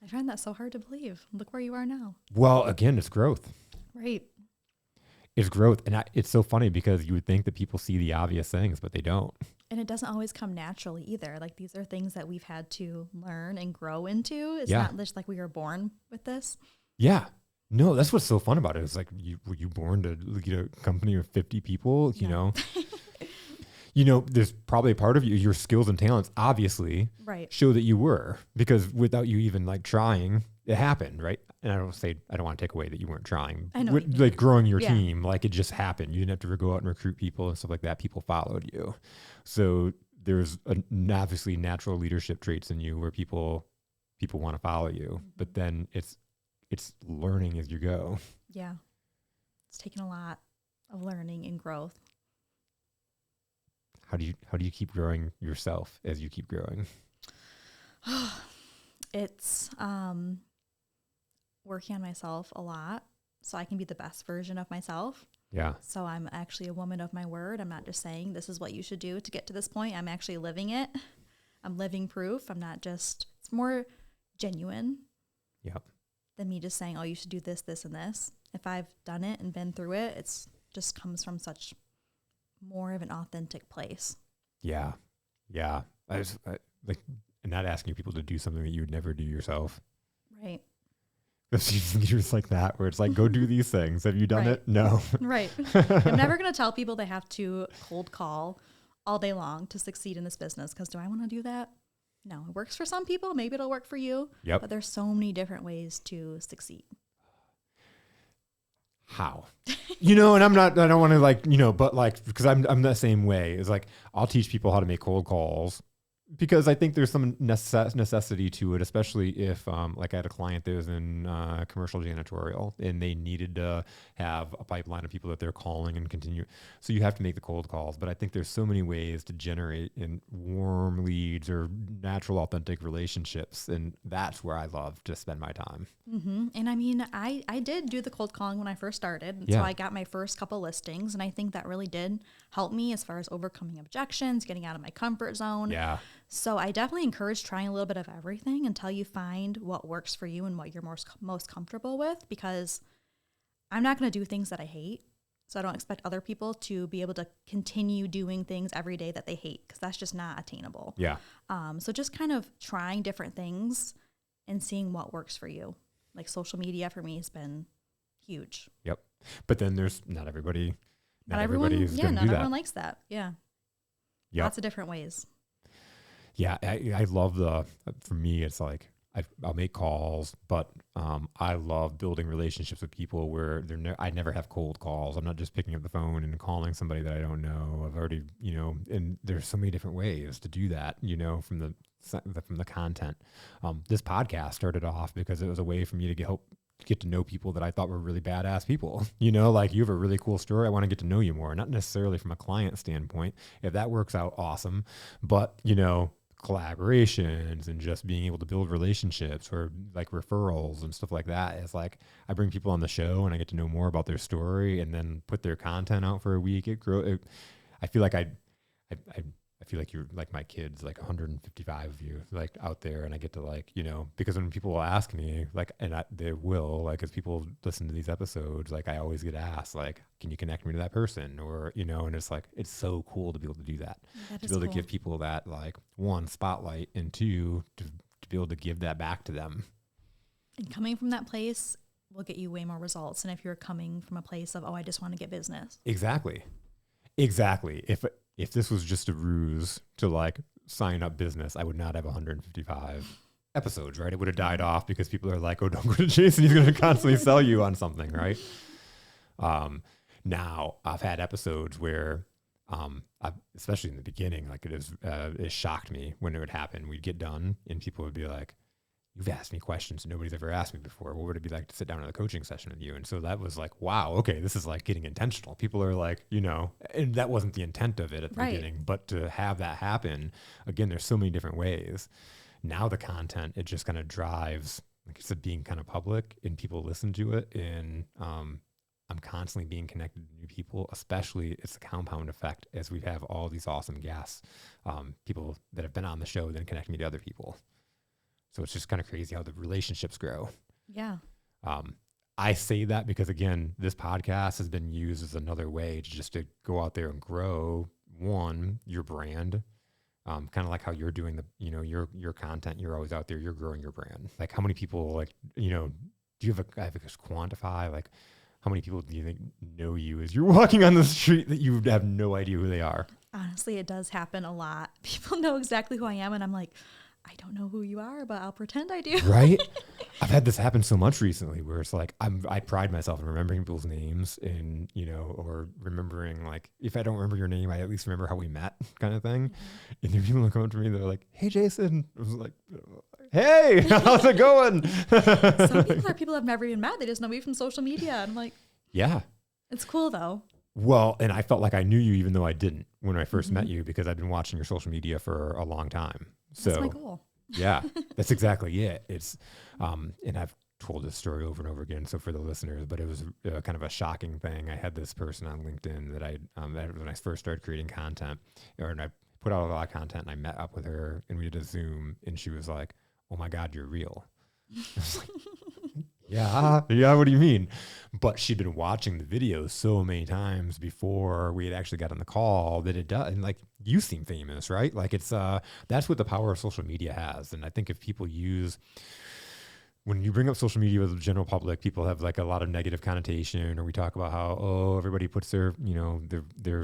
I find that so hard to believe. Look where you are now. Well, again, it's growth. Right. It's growth. And it's so funny because you would think that people see the obvious things, but they don't. And it doesn't always come naturally either. Like these are things that we've had to learn and grow into. It's Yeah. not just like we were born with this. Yeah. No, that's what's so fun about it. It's like, were you born to lead a company of 50 people, you know? You know, there's probably a part of you, your skills and talents obviously Right. show that you were, because without you even like trying, it happened, right? And I don't want to take away that you weren't trying. I know what you mean. Like growing your Yeah. team, like it just happened. You didn't have to go out and recruit people and stuff like that. People followed you. So there's obviously natural leadership traits in you where people want to follow you, but then it's learning as you go. Yeah. It's taken a lot of learning and growth. How do you keep growing yourself as you keep growing? It's working on myself a lot so I can be the best version of myself. Yeah. So I'm actually a woman of my word. I'm not just saying this is what you should do to get to this point. I'm actually living it. I'm living proof. I'm not just, it's more genuine Yep. than me just saying, oh, you should do this, this, and this. If I've done it and been through it, it's just comes from such more of an authentic place. Yeah. Yeah. I like, and not asking people to do something that you would never do yourself. Right. Just like that, where it's like, go do these things. Have you done Right. it? No. Right. I'm never going to tell people they have to cold call all day long to succeed in this business, because do I want to do that? No, it works for some people. Maybe it'll work for you. Yep. But there's so many different ways to succeed. How? You know, and I don't want to like, you know, but like, because I'm the same way. It's like, I'll teach people how to make cold calls, because I think there's some necessity to it, especially if like I had a client that was in commercial janitorial and they needed to have a pipeline of people that they're calling and continue. So you have to make the cold calls. But I think there's so many ways to generate in warm leads or natural, authentic relationships. And that's where I love to spend my time. Mm-hmm. And I mean, I did do the cold calling when I first started. And Yeah. So I got my first couple listings. And I think that really did help me as far as overcoming objections, getting out of my comfort zone. Yeah. So I definitely encourage trying a little bit of everything until you find what works for you and what you're most comfortable with, because I'm not going to do things that I hate. So I don't expect other people to be able to continue doing things every day that they hate, because that's just not attainable. Yeah. So just kind of trying different things and seeing what works for you. Like social media for me has been huge. Yep. But then there's not everybody. Not everyone everybody's going to do everyone that. likes that. Yeah. Yep. Lots of different ways. Yeah, I love for me, it's like, I'll make calls, but I love building relationships with people where I never have cold calls. I'm not just picking up the phone and calling somebody that I don't know. I've already, you know, and there's so many different ways to do that, you know, from the content. This podcast started off because it was a way for me to get to know people that I thought were really badass people. You know, like, you have a really cool story. I want to get to know you more, not necessarily from a client standpoint. If that works out, awesome. But, you know, collaborations and just being able to build relationships or like referrals and stuff like that is like, I bring people on the show and I get to know more about their story and then put their content out for a week. I feel like I feel like you're like my kids, like 155 of you, like out there, and I get to, like, you know, because when people will ask me, like, and they will, like, as people listen to these episodes, like, I always get asked, like, can you connect me to that person? Or, you know, and it's like, it's so cool to be able to do that. That To is be able cool. to give people that, like, one, spotlight, and two, to be able to give that back to them. And coming from that place will get you way more results than if you're coming from a place of, oh, I just want to get business. Exactly. If this was just a ruse to, like, sign up business, I would not have 155 episodes, right? It would have died off because people are like, oh, don't go to Jason. He's going to constantly sell you on something, right? Now I've had episodes where, especially in the beginning, like, it shocked me when it would happen. We'd get done and people would be like, you've asked me questions nobody's ever asked me before. What would it be like to sit down in a coaching session with you? And so that was like, wow, okay, this is like getting intentional. People are like, you know, and that wasn't the intent of it at the Right. beginning, but to have that happen, again, there's so many different ways. Now the content, it just kind of drives, like I said, being kind of public and people listen to it. And I'm constantly being connected to new people, especially it's a compound effect as we have all these awesome guests, people that have been on the show, then connect me to other people. So it's just kind of crazy how the relationships grow. Yeah. I say that because, again, this podcast has been used as another way to go out there and grow, one, your brand, kind of like how you're doing your content. You're always out there, you're growing your brand. Like how many people, do you have a quantify, like how many people do you think know you as you're walking on the street that you have no idea who they are? Honestly, it does happen a lot. People know exactly who I am, and I'm like, I don't know who you are, but I'll pretend I do. Right? I've had this happen so much recently where it's like I pride myself in remembering people's names and, or remembering, like, if I don't remember your name, I at least remember how we met, kind of thing. Mm-hmm. And then people will come up to me, they're like, "Hey, Jason." I was like, "Hey, how's it going?" Some people are people I've never even met. They just know me from social media. And I'm like, yeah. It's cool though. Well, and I felt like I knew you even though I didn't when I first met you, because I've been watching your social media for a long time. So that's my goal. Yeah, that's exactly it. It's, and I've told this story over and over again. So for the listeners, but it was kind of a shocking thing. I had this person on LinkedIn that when I first started creating content, and I put out a lot of content, and I met up with her and we did a Zoom, and she was like, "Oh my God, you're real." I was like, yeah. What do you mean? But she'd been watching the videos so many times before we had actually got on the call that it does. And like, you seem famous, right? Like it's, that's what the power of social media has. And I think if people when you bring up social media with the general public, people have like a lot of negative connotation, or we talk about how, everybody puts their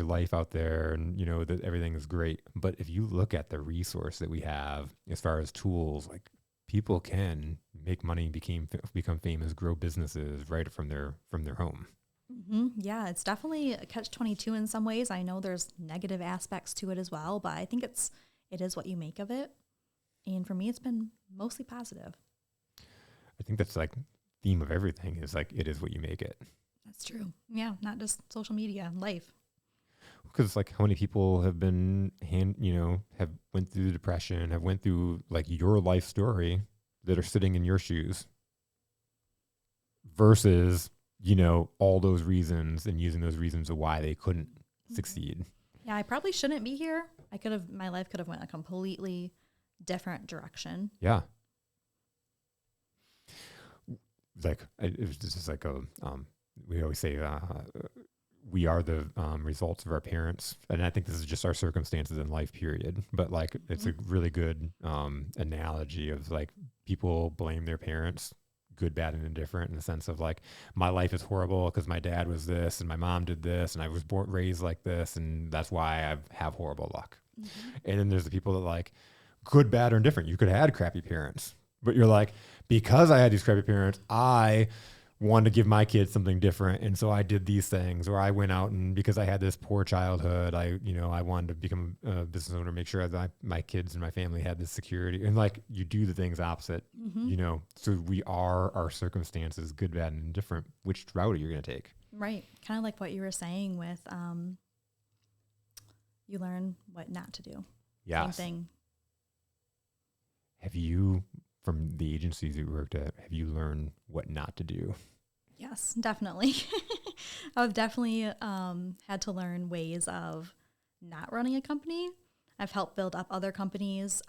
life out there and, that everything is great. But if you look at the resource that we have as far as tools, like, people can make money, become famous, grow businesses right from their home. Mm-hmm. Yeah, it's definitely a catch-22 in some ways. I know there's negative aspects to it as well, but I think it is what you make of it. And for me, it's been mostly positive. I think that's like theme of everything is like, it is what you make it. That's true. Yeah, not just social media, life. Because like how many people have been have went through depression, have went through like your life story that are sitting in your shoes versus, all those reasons and using those reasons of why they couldn't succeed. Yeah, I probably shouldn't be here. My life could have went a completely different direction. Yeah. Like it was just like we always say, we are the results of our parents. And I think this is just our circumstances in life, period. But like, it's a really good analogy of like people blame their parents, good, bad, and indifferent, in the sense of like, my life is horrible because my dad was this and my mom did this and I was raised like this. And that's why I have horrible luck. Mm-hmm. And then there's the people that like good, bad, or indifferent. You could have had crappy parents, but you're like, because I had these crappy parents, I wanted to give my kids something different. And so I did these things, or I went out and because I had this poor childhood, I wanted to become a business owner, make sure that my kids and my family had this security. And like, you do the things opposite, so we are our circumstances, good, bad, and indifferent. Which route are you going to take? Right. Kind of like what you were saying with, you learn what not to do. Yes. Same thing. Have you, from the agencies you worked at, have you learned what not to do? Yes, definitely. I've definitely had to learn ways of not running a company. I've helped build up other companies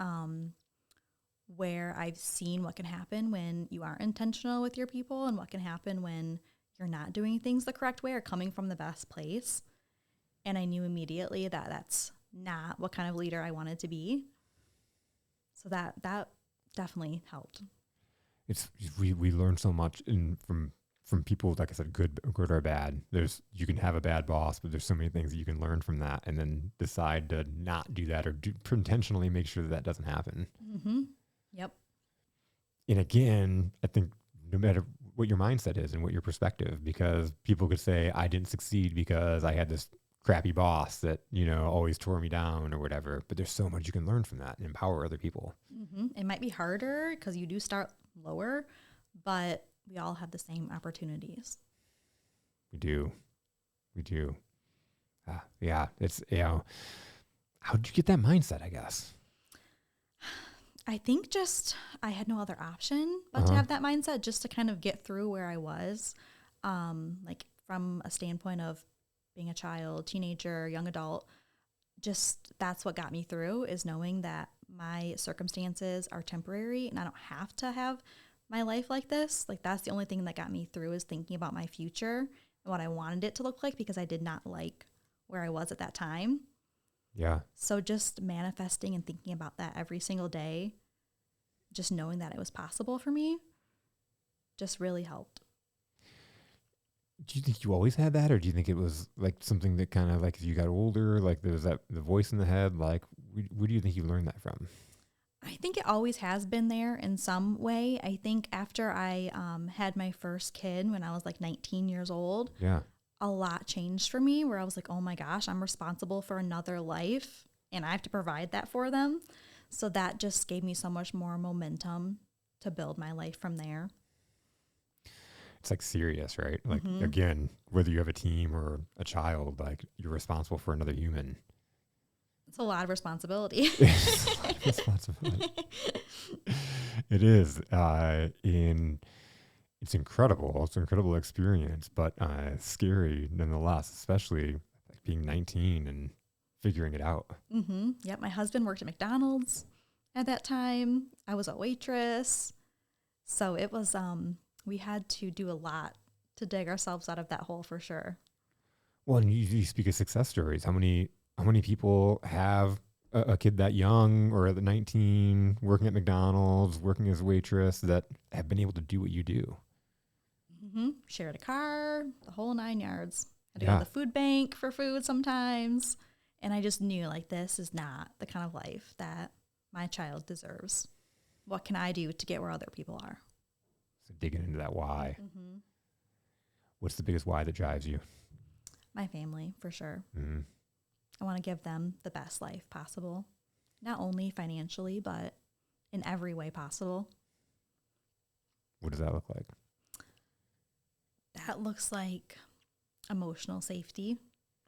where I've seen what can happen when you aren't intentional with your people and what can happen when you're not doing things the correct way or coming from the best place. And I knew immediately that that's not what kind of leader I wanted to be. So that definitely helped. We learn so much from people, like I said, good or bad. You can have a bad boss, but there's so many things that you can learn from that, and then decide to not do that or intentionally make sure that doesn't happen. Mm-hmm. Yep. And again, I think no matter what your mindset is and what your perspective, because people could say I didn't succeed because I had this crappy boss that always tore me down or whatever. But there's so much you can learn from that and empower other people. Mm-hmm. It might be harder because you do start lower, but we all have the same opportunities. We do. Yeah. It's, how did you get that mindset, I guess? I think just I had no other option but to have that mindset just to kind of get through where I was. Like from a standpoint of being a child, teenager, young adult, just that's what got me through, is knowing that my circumstances are temporary and I don't have to have my life like this. Like, that's the only thing that got me through, is thinking about my future and what I wanted it to look like, because I did not like where I was at that time. Yeah. So just manifesting and thinking about that every single day, just knowing that it was possible for me, just really helped. Do you think you always had that, or do you think it was like something that kind of like as you got older, like there was that the voice in the head? Like, where do you think you learned that from? I think it always has been there in some way. I think after I had my first kid when I was like 19 years old, Yeah. a lot changed for me, where I was like, oh my gosh, I'm responsible for another life and I have to provide that for them. So that just gave me so much more momentum to build my life from there. It's like serious, right? Like, Mm-hmm. again, whether you have a team or a child, like you're responsible for another human. It's a lot of responsibility. It's a lot of responsibility. It is. It's incredible. It's an incredible experience, but scary nonetheless, especially like being 19 and figuring it out. Mm-hmm. Yep. My husband worked at McDonald's at that time. I was a waitress. So it was, we had to do a lot to dig ourselves out of that hole, for sure. Well, and you speak of success stories. How many people have a kid that young or at 19 working at McDonald's, working as a waitress, that have been able to do what you do? Mm-hmm. Shared a car, the whole 9 yards. Had to go Yeah. to the food bank for food sometimes. And I just knew, like, this is not the kind of life that my child deserves. What can I do to get where other people are? So digging into that why. Mm-hmm. What's the biggest why that drives you? My family, for sure. Mm-hmm. I want to give them the best life possible, not only financially, but in every way possible. What does that look like? That looks like emotional safety,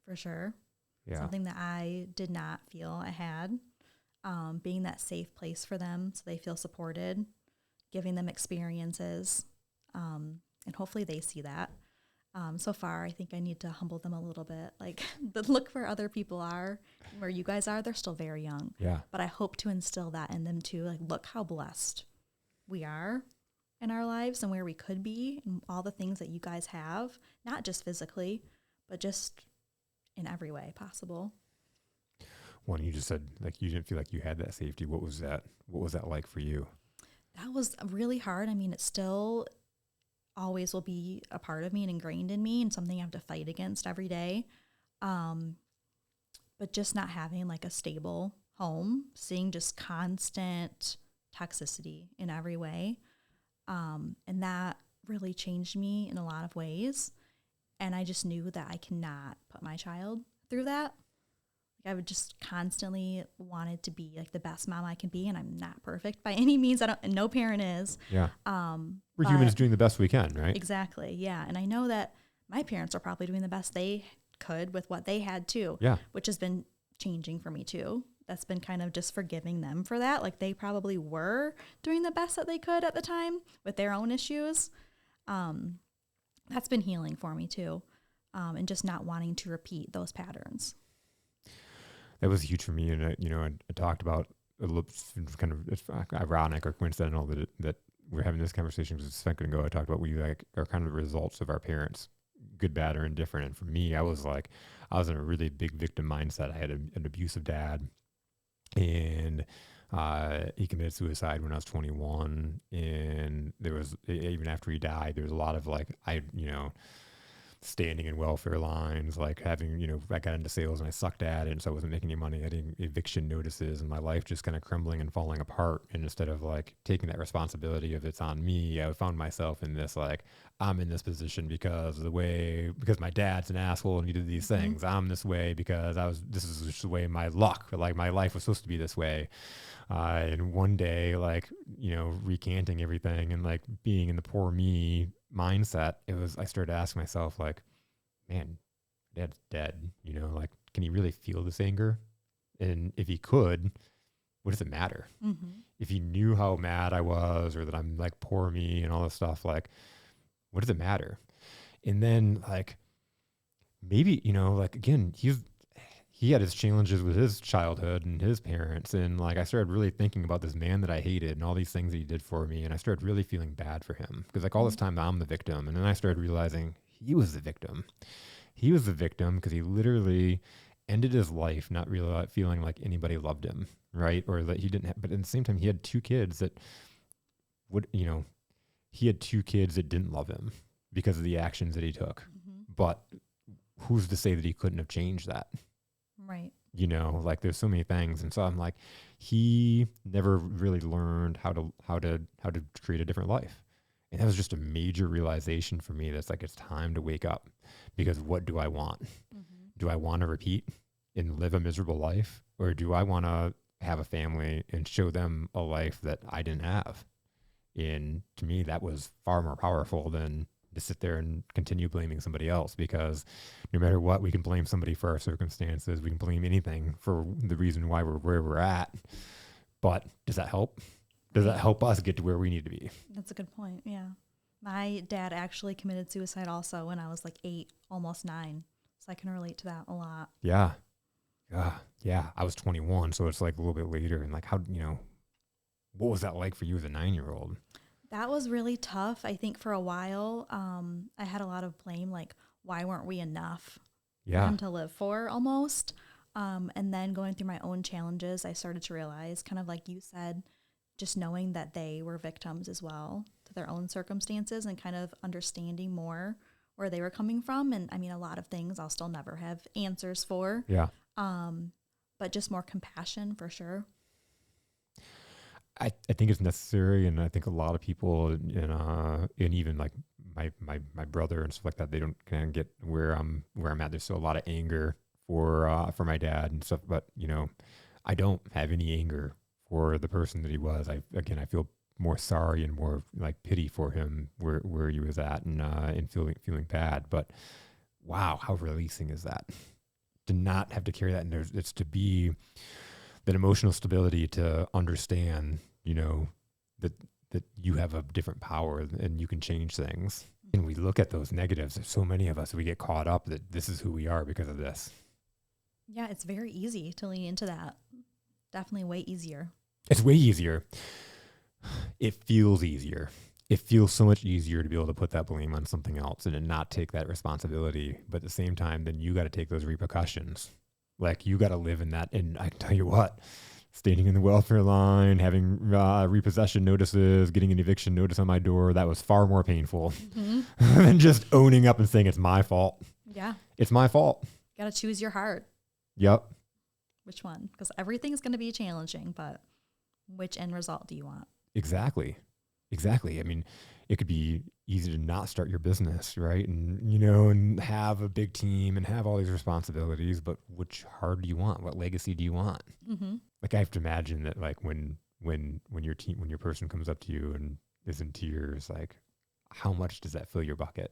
for sure. Yeah. Something that I did not feel I had. Being that safe place for them so they feel supported, giving them experiences, and hopefully they see that. So far, I think I need to humble them a little bit. Like, look where other people are, where you guys are. They're still very young. Yeah. But I hope to instill that in them too. Like, look how blessed we are in our lives and where we could be, and all the things that you guys have, not just physically, but just in every way possible. Well, you just said like you didn't feel like you had that safety. What was that? What was that like for you? That was really hard. I mean, it still always will be a part of me and ingrained in me, and something I have to fight against every day. But just not having like a stable home, seeing just constant toxicity in every way. And that really changed me in a lot of ways. And I just knew that I cannot put my child through that. Like, I would just constantly wanted to be like the best mom I can be, and I'm not perfect by any means. No parent is. Yeah. We're But- humans doing the best we can, right? Exactly. Yeah. And I know that my parents are probably doing the best they could with what they had too, Yeah. which has been changing for me too. That's been kind of just forgiving them for that. Like, they probably were doing the best that they could at the time with their own issues. That's been healing for me too. And just not wanting to repeat those patterns. That was huge for me. And I talked about a little kind of, it's ironic or coincidental that we're having this conversation, because a second ago I talked about we like are kind of the results of our parents, good, bad, or indifferent. And for me, I was in a really big victim mindset. I had an abusive dad, and he committed suicide when I was 21. And there was, even after he died, there was a lot of like, standing in welfare lines, like having, I got into sales and I sucked at it, and so I wasn't making any money. I did eviction notices, and my life just kind of crumbling and falling apart. And instead of like taking that responsibility of it's on me, I found myself in this, like, I'm in this position because my dad's an asshole and he did these things. I'm this way because this is just the way my luck, like my life was supposed to be this way. And one day, like, recanting everything and like being in the poor me mindset, I started asking myself, like, man, dad's dead, like, can he really feel this anger? And if he could, what does it matter? Mm-hmm. If he knew how mad I was, or that I'm like poor me and all this stuff, like, what does it matter? And then like maybe, like again, he had his challenges with his childhood and his parents. And like, I started really thinking about this man that I hated and all these things that he did for me. And I started really feeling bad for him because like all this time I'm the victim. And then I started realizing he was the victim. He was the victim because he literally ended his life not really feeling like anybody loved him. Right. Or that he didn't have, but at the same time, he had two kids that would, he had two kids that didn't love him because of the actions that he took. Mm-hmm. But who's to say that he couldn't have changed that? Right. Like there's so many things. And so I'm like, he never really learned how to create a different life. And that was just a major realization for me. That's like, it's time to wake up because what do I want? Mm-hmm. Do I want to repeat and live a miserable life? Or do I want to have a family and show them a life that I didn't have? And to me, that was far more powerful than to sit there and continue blaming somebody else, because no matter what, we can blame somebody for our circumstances. We can blame anything for the reason why we're where we're at. But does that help? Does that help us get to where we need to be? That's a good point. Yeah. My dad actually committed suicide also when I was like 8, almost 9. So I can relate to that a lot. Yeah. Yeah. I was 21. So it's like a little bit later. And like, how, what was that like for you as a 9-year-old? That was really tough. I think for a while, I had a lot of blame, like, why weren't we enough for him to live for almost? And then going through my own challenges, I started to realize, kind of like you said, just knowing that they were victims as well to their own circumstances and kind of understanding more where they were coming from. And I mean, a lot of things I'll still never have answers for. Yeah. But just more compassion for sure. I think it's necessary, and I think a lot of people, and even like my brother and stuff like that, they don't kind of get where I'm at. There's still a lot of anger for my dad and stuff, but I don't have any anger for the person that he was. I feel more sorry and more like pity for him where he was at, and feeling bad. But wow, how releasing is that to not have to carry that, and it's to be that emotional stability to understand, that you have a different power and you can change things. And we look at those negatives. There's so many of us, we get caught up that this is who we are because of this. Yeah, it's very easy to lean into that. Definitely way easier. It's way easier. It feels easier. It feels so much easier to be able to put that blame on something else and to not take that responsibility. But at the same time, then you got to take those repercussions. Like you got to live in that. And I can tell you what, standing in the welfare line, having repossession notices, getting an eviction notice on my door, that was far more painful than just owning up and saying it's my fault. Yeah. It's my fault. Got to choose your heart. Yep. Which one? Because everything is going to be challenging, but which end result do you want? Exactly. I mean, it could be easy to not start your business, right? And, and have a big team and have all these responsibilities, but which heart do you want? What legacy do you want? Mm-hmm. Like I have to imagine that like when your person comes up to you and is in tears, like how much does that fill your bucket?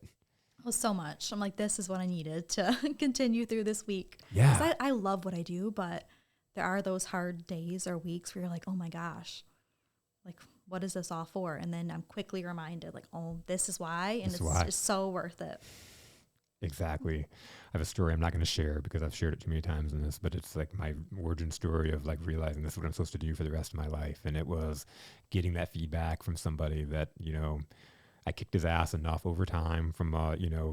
Oh, so much. I'm like, this is what I needed to continue through this week. Yeah. 'Cause I love what I do, but there are those hard days or weeks where you're like, oh my gosh, like, what is this all for? And then I'm quickly reminded, like, oh, this is why. And it's so worth it. Exactly. I have a story I'm not going to share because I've shared it too many times in this, but it's like my origin story of like realizing this is what I'm supposed to do for the rest of my life. And it was getting that feedback from somebody that, I kicked his ass enough over time from,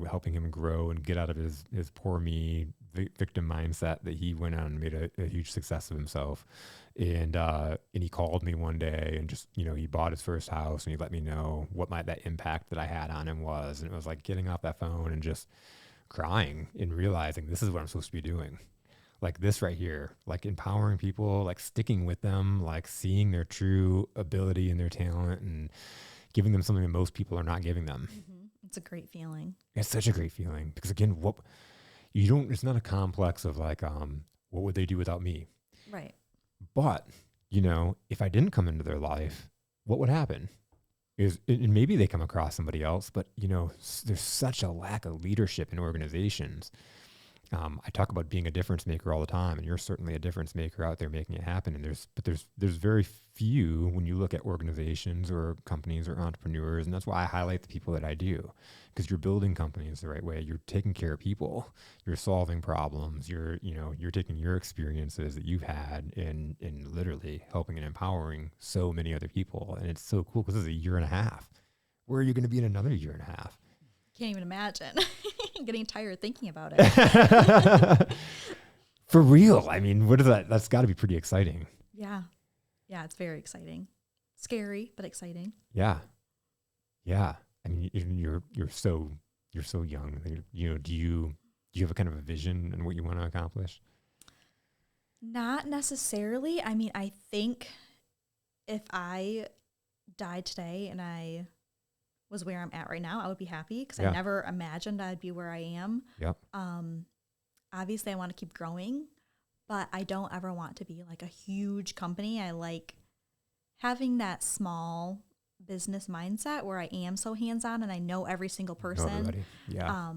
helping him grow and get out of his poor me victim mindset that he went on and made a huge success of himself. And he called me one day and just, he bought his first house and he let me know what that impact that I had on him was. And it was like getting off that phone and just crying and realizing this is what I'm supposed to be doing. Like this right here, like empowering people, like sticking with them, like seeing their true ability and their talent and giving them something that most people are not giving them. Mm-hmm. It's a great feeling. It's such a great feeling because again, it's not a complex of like, what would they do without me? Right. But, if I didn't come into their life, what would happen? And maybe they come across somebody else, but, there's such a lack of leadership in organizations. I talk about being a difference maker all the time, and you're certainly a difference maker out there making it happen. And there's very few when you look at organizations or companies or entrepreneurs, and that's why I highlight the people that I do, because you're building companies the right way. You're taking care of people. You're solving problems. You're taking your experiences that you've had and literally helping and empowering so many other people. And it's so cool because this is a year and a half. Where are you going to be in another year and a half? Can't even imagine. I'm getting tired thinking about it. For real. I mean, what is that? That's got to be pretty exciting. Yeah. Yeah, it's very exciting. Scary, but exciting. Yeah. Yeah. I mean, you're so young. You know, do you have a kind of a vision and what you want to accomplish? Not necessarily. I mean, I think if I died today and I was where I'm at right now, I would be happy because I never imagined I'd be where I am. Yep. Obviously I want to keep growing, but I don't ever want to be like a huge company. I like having that small business mindset where I am so hands-on and I know every single person. Everybody. Yeah.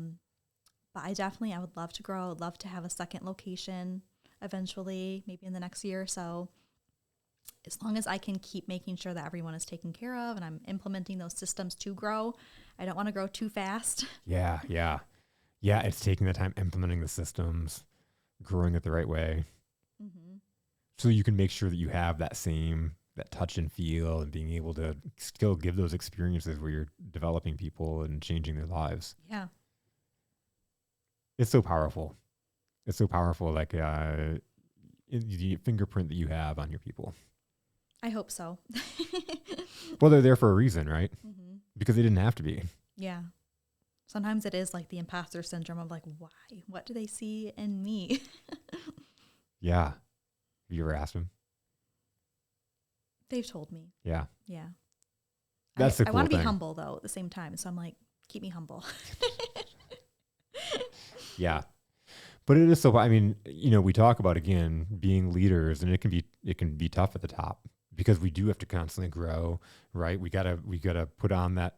But I would love to grow. I'd love to have a second location eventually, maybe in the next year or so. As long as I can keep making sure that everyone is taken care of and I'm implementing those systems to grow. I don't want to grow too fast. Yeah. It's taking the time, implementing the systems, growing it the right way. Mm-hmm. So you can make sure that you have that touch and feel and being able to still give those experiences where you're developing people and changing their lives. Yeah. It's so powerful. Like the fingerprint that you have on your people. I hope so. Well, they're there for a reason, right? Mm-hmm. Because they didn't have to be. Yeah. Sometimes it is like the imposter syndrome of like, why? What do they see in me? Yeah. Have you ever asked them? They've told me. Yeah. Yeah. That's the cool thing. I want to be humble though at the same time. So I'm like, keep me humble. Yeah. But it is so, I mean, you know, we talk about, again, being leaders, and it can be tough at the top because we do have to constantly grow, right? We gotta put on that,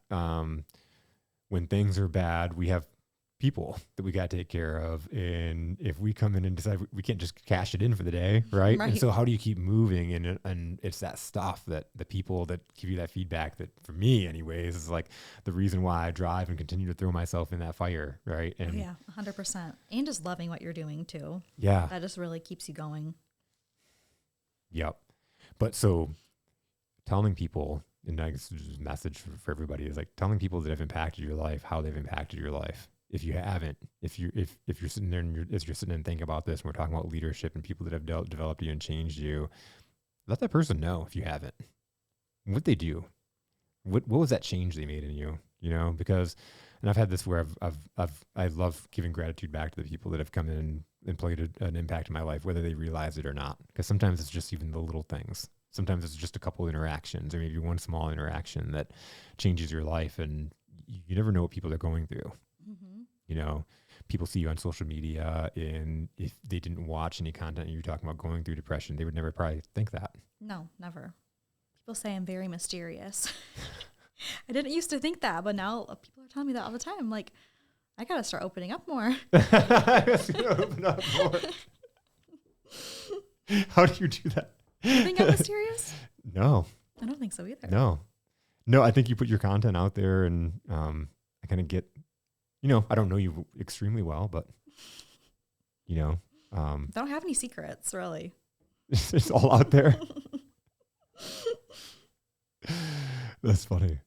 when things are bad, we have people that we got to take care of. And if we come in and decide we can't just cash it in for the day, right? And so how do you keep moving? And it's that stuff that the people that give you that feedback that, for me anyways, is like the reason why I drive and continue to throw myself in that fire, right? And 100%. And just loving what you're doing too. Yeah. That just really keeps you going. Yep. But so telling people, and I guess this message for everybody is like telling people that have impacted your life, how they've impacted your life. If you haven't, if you're sitting there and you're sitting and thinking about this, and we're talking about leadership and people that have developed you and changed you, let that person know if you haven't, what they do, what was that change they made in you, you know, because, and I've had this where I love giving gratitude back to the people that have come in and played an impact in my life, whether they realize it or not, because sometimes it's just even the little things. Sometimes it's just a couple interactions or maybe one small interaction that changes your life, and you never know what people are going through. Mm-hmm. You know, people see you on social media, and if they didn't watch any content and you're talking about going through depression, they would never probably think that. No, never. People say I'm very mysterious. I didn't used to think that, but now people are telling me that all the time. I'm like, I got to start opening up more. Open up more. How do you do that? You think I'm mysterious? No. I don't think so either. No, I think you put your content out there, and I kind of get, you know, I don't know you extremely well, but, you know. I don't have any secrets, really. It's all out there. That's funny.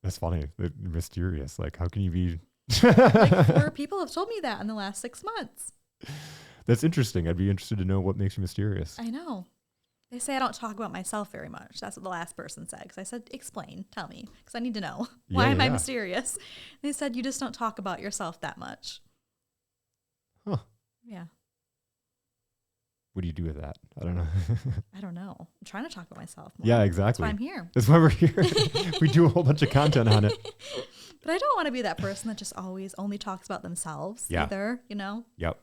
They're mysterious. Like, how can you be? Like 4 people have told me that in the last 6 months. That's interesting. I'd be interested to know what makes you mysterious. I know. They say I don't talk about myself very much. That's what the last person said. Because I said, explain, tell me. Because I need to know. Why am I mysterious? And they said, you just don't talk about yourself that much. Huh. Yeah. What do you do with that? I don't know. I don't know. I'm trying to talk about myself more. Yeah, exactly. That's why I'm here. That's why we're here. We do a whole bunch of content on it. But I don't want to be that person that just always only talks about themselves either, you know? Yep.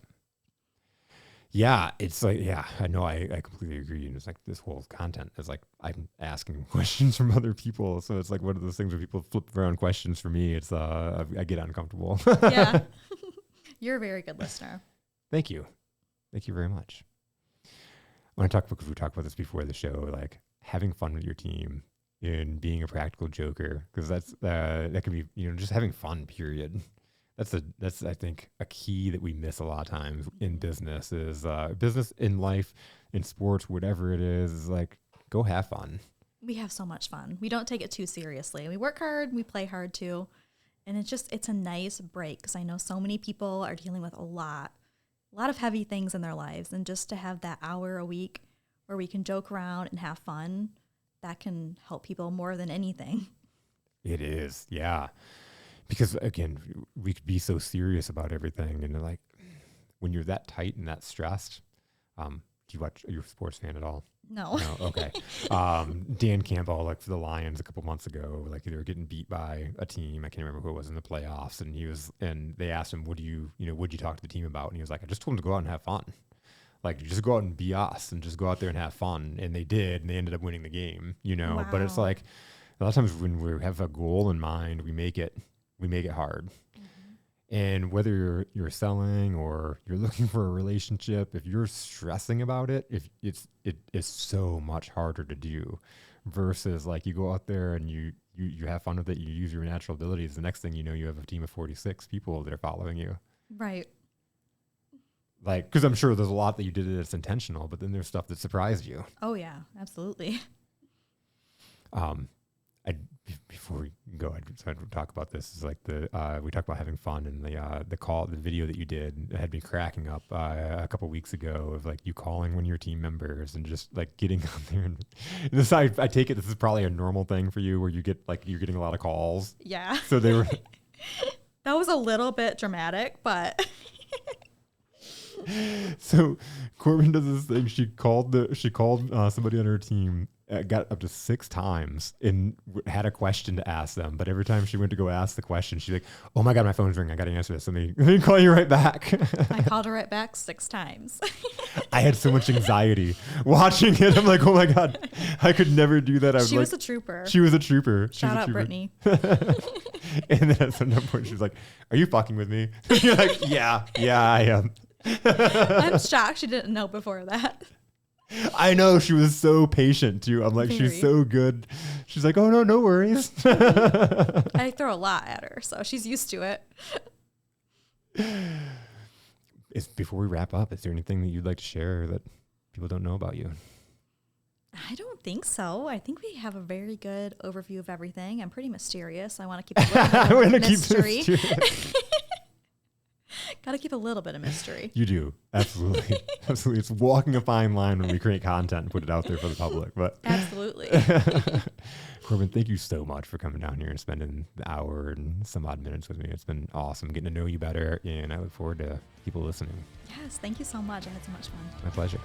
Yeah, it's like, I know, I completely agree. And it's like this whole content is like I'm asking questions from other people. So it's like one of those things where people flip around questions for me. It's I get uncomfortable. Yeah. You're a very good listener. Thank you. Thank you very much. When I talk, because we talked about this before the show, like having fun with your team and being a practical joker, because that can be, just having fun, period. That's I think a key that we miss a lot of times in business is business, in life, in sports, whatever it is like, go have fun. We have so much fun. We don't take it too seriously. We work hard, we play hard too. And it's a nice break, because I know so many people are dealing with a lot of heavy things in their lives. And just to have that hour a week where we can joke around and have fun, that can help people more than anything. It is, yeah. Because again, we could be so serious about everything, and like when you're that tight and that stressed, do you watch? Are you a sports fan at all? No. No. Okay. Dan Campbell, like for the Lions a couple months ago, like they were getting beat by a team. I can't remember who it was in the playoffs, and they asked him, "What'd you talk to the team about?" And he was like, "I just told them to go out and have fun. Like just go out and be us, and just go out there and have fun." And they did, and they ended up winning the game. Wow. But it's like a lot of times when we have a goal in mind, we make it hard. And whether you're selling or you're looking for a relationship, if you're stressing about it, it is so much harder to do versus like you go out there and you have fun with it. You use your natural abilities. The next thing you know, you have a team of 46 people that are following you. Right. Like, because I'm sure there's a lot that you did that's intentional, but then there's stuff that surprised you. Oh yeah, absolutely. Before we go, I just wanted to talk about this. Is like we talked about having fun, and the video that you did had me cracking up a couple weeks ago of like you calling one of your team members and just like getting on there. And this, I take it this is probably a normal thing for you, where you get like you're getting a lot of calls. Yeah. So they were. That was a little bit dramatic, but. So Corbin does this thing. She called somebody on her team. Got up to 6 times and had a question to ask them. But every time she went to go ask the question, she's like, "Oh my God, my phone's ringing. I got to answer this. Let me call you right back." I called her right back 6 times. I had so much anxiety watching it. I'm like, oh my God, I could never do that. She was a trooper. She was a trooper. Shout out Brittany. And then at some point, she was like, "Are you fucking with me?" You're like, yeah, I am. I'm shocked she didn't know before that. I know, she was so patient too. I'm like, she's so good. She's like, "Oh no worries." I throw a lot at her, so she's used to it. Before we wrap up, is there anything that you'd like to share that people don't know about you? I don't think so. I think we have a very good overview of everything. I'm pretty mysterious. I want to keep a little bit of mystery. Got to keep a little bit of mystery. You do. Absolutely. Absolutely. It's walking a fine line when we create content and put it out there for the public. But absolutely. Corbin, thank you so much for coming down here and spending the hour and some odd minutes with me. It's been awesome getting to know you better, and I look forward to people listening. Yes, thank you so much. I had so much fun. My pleasure.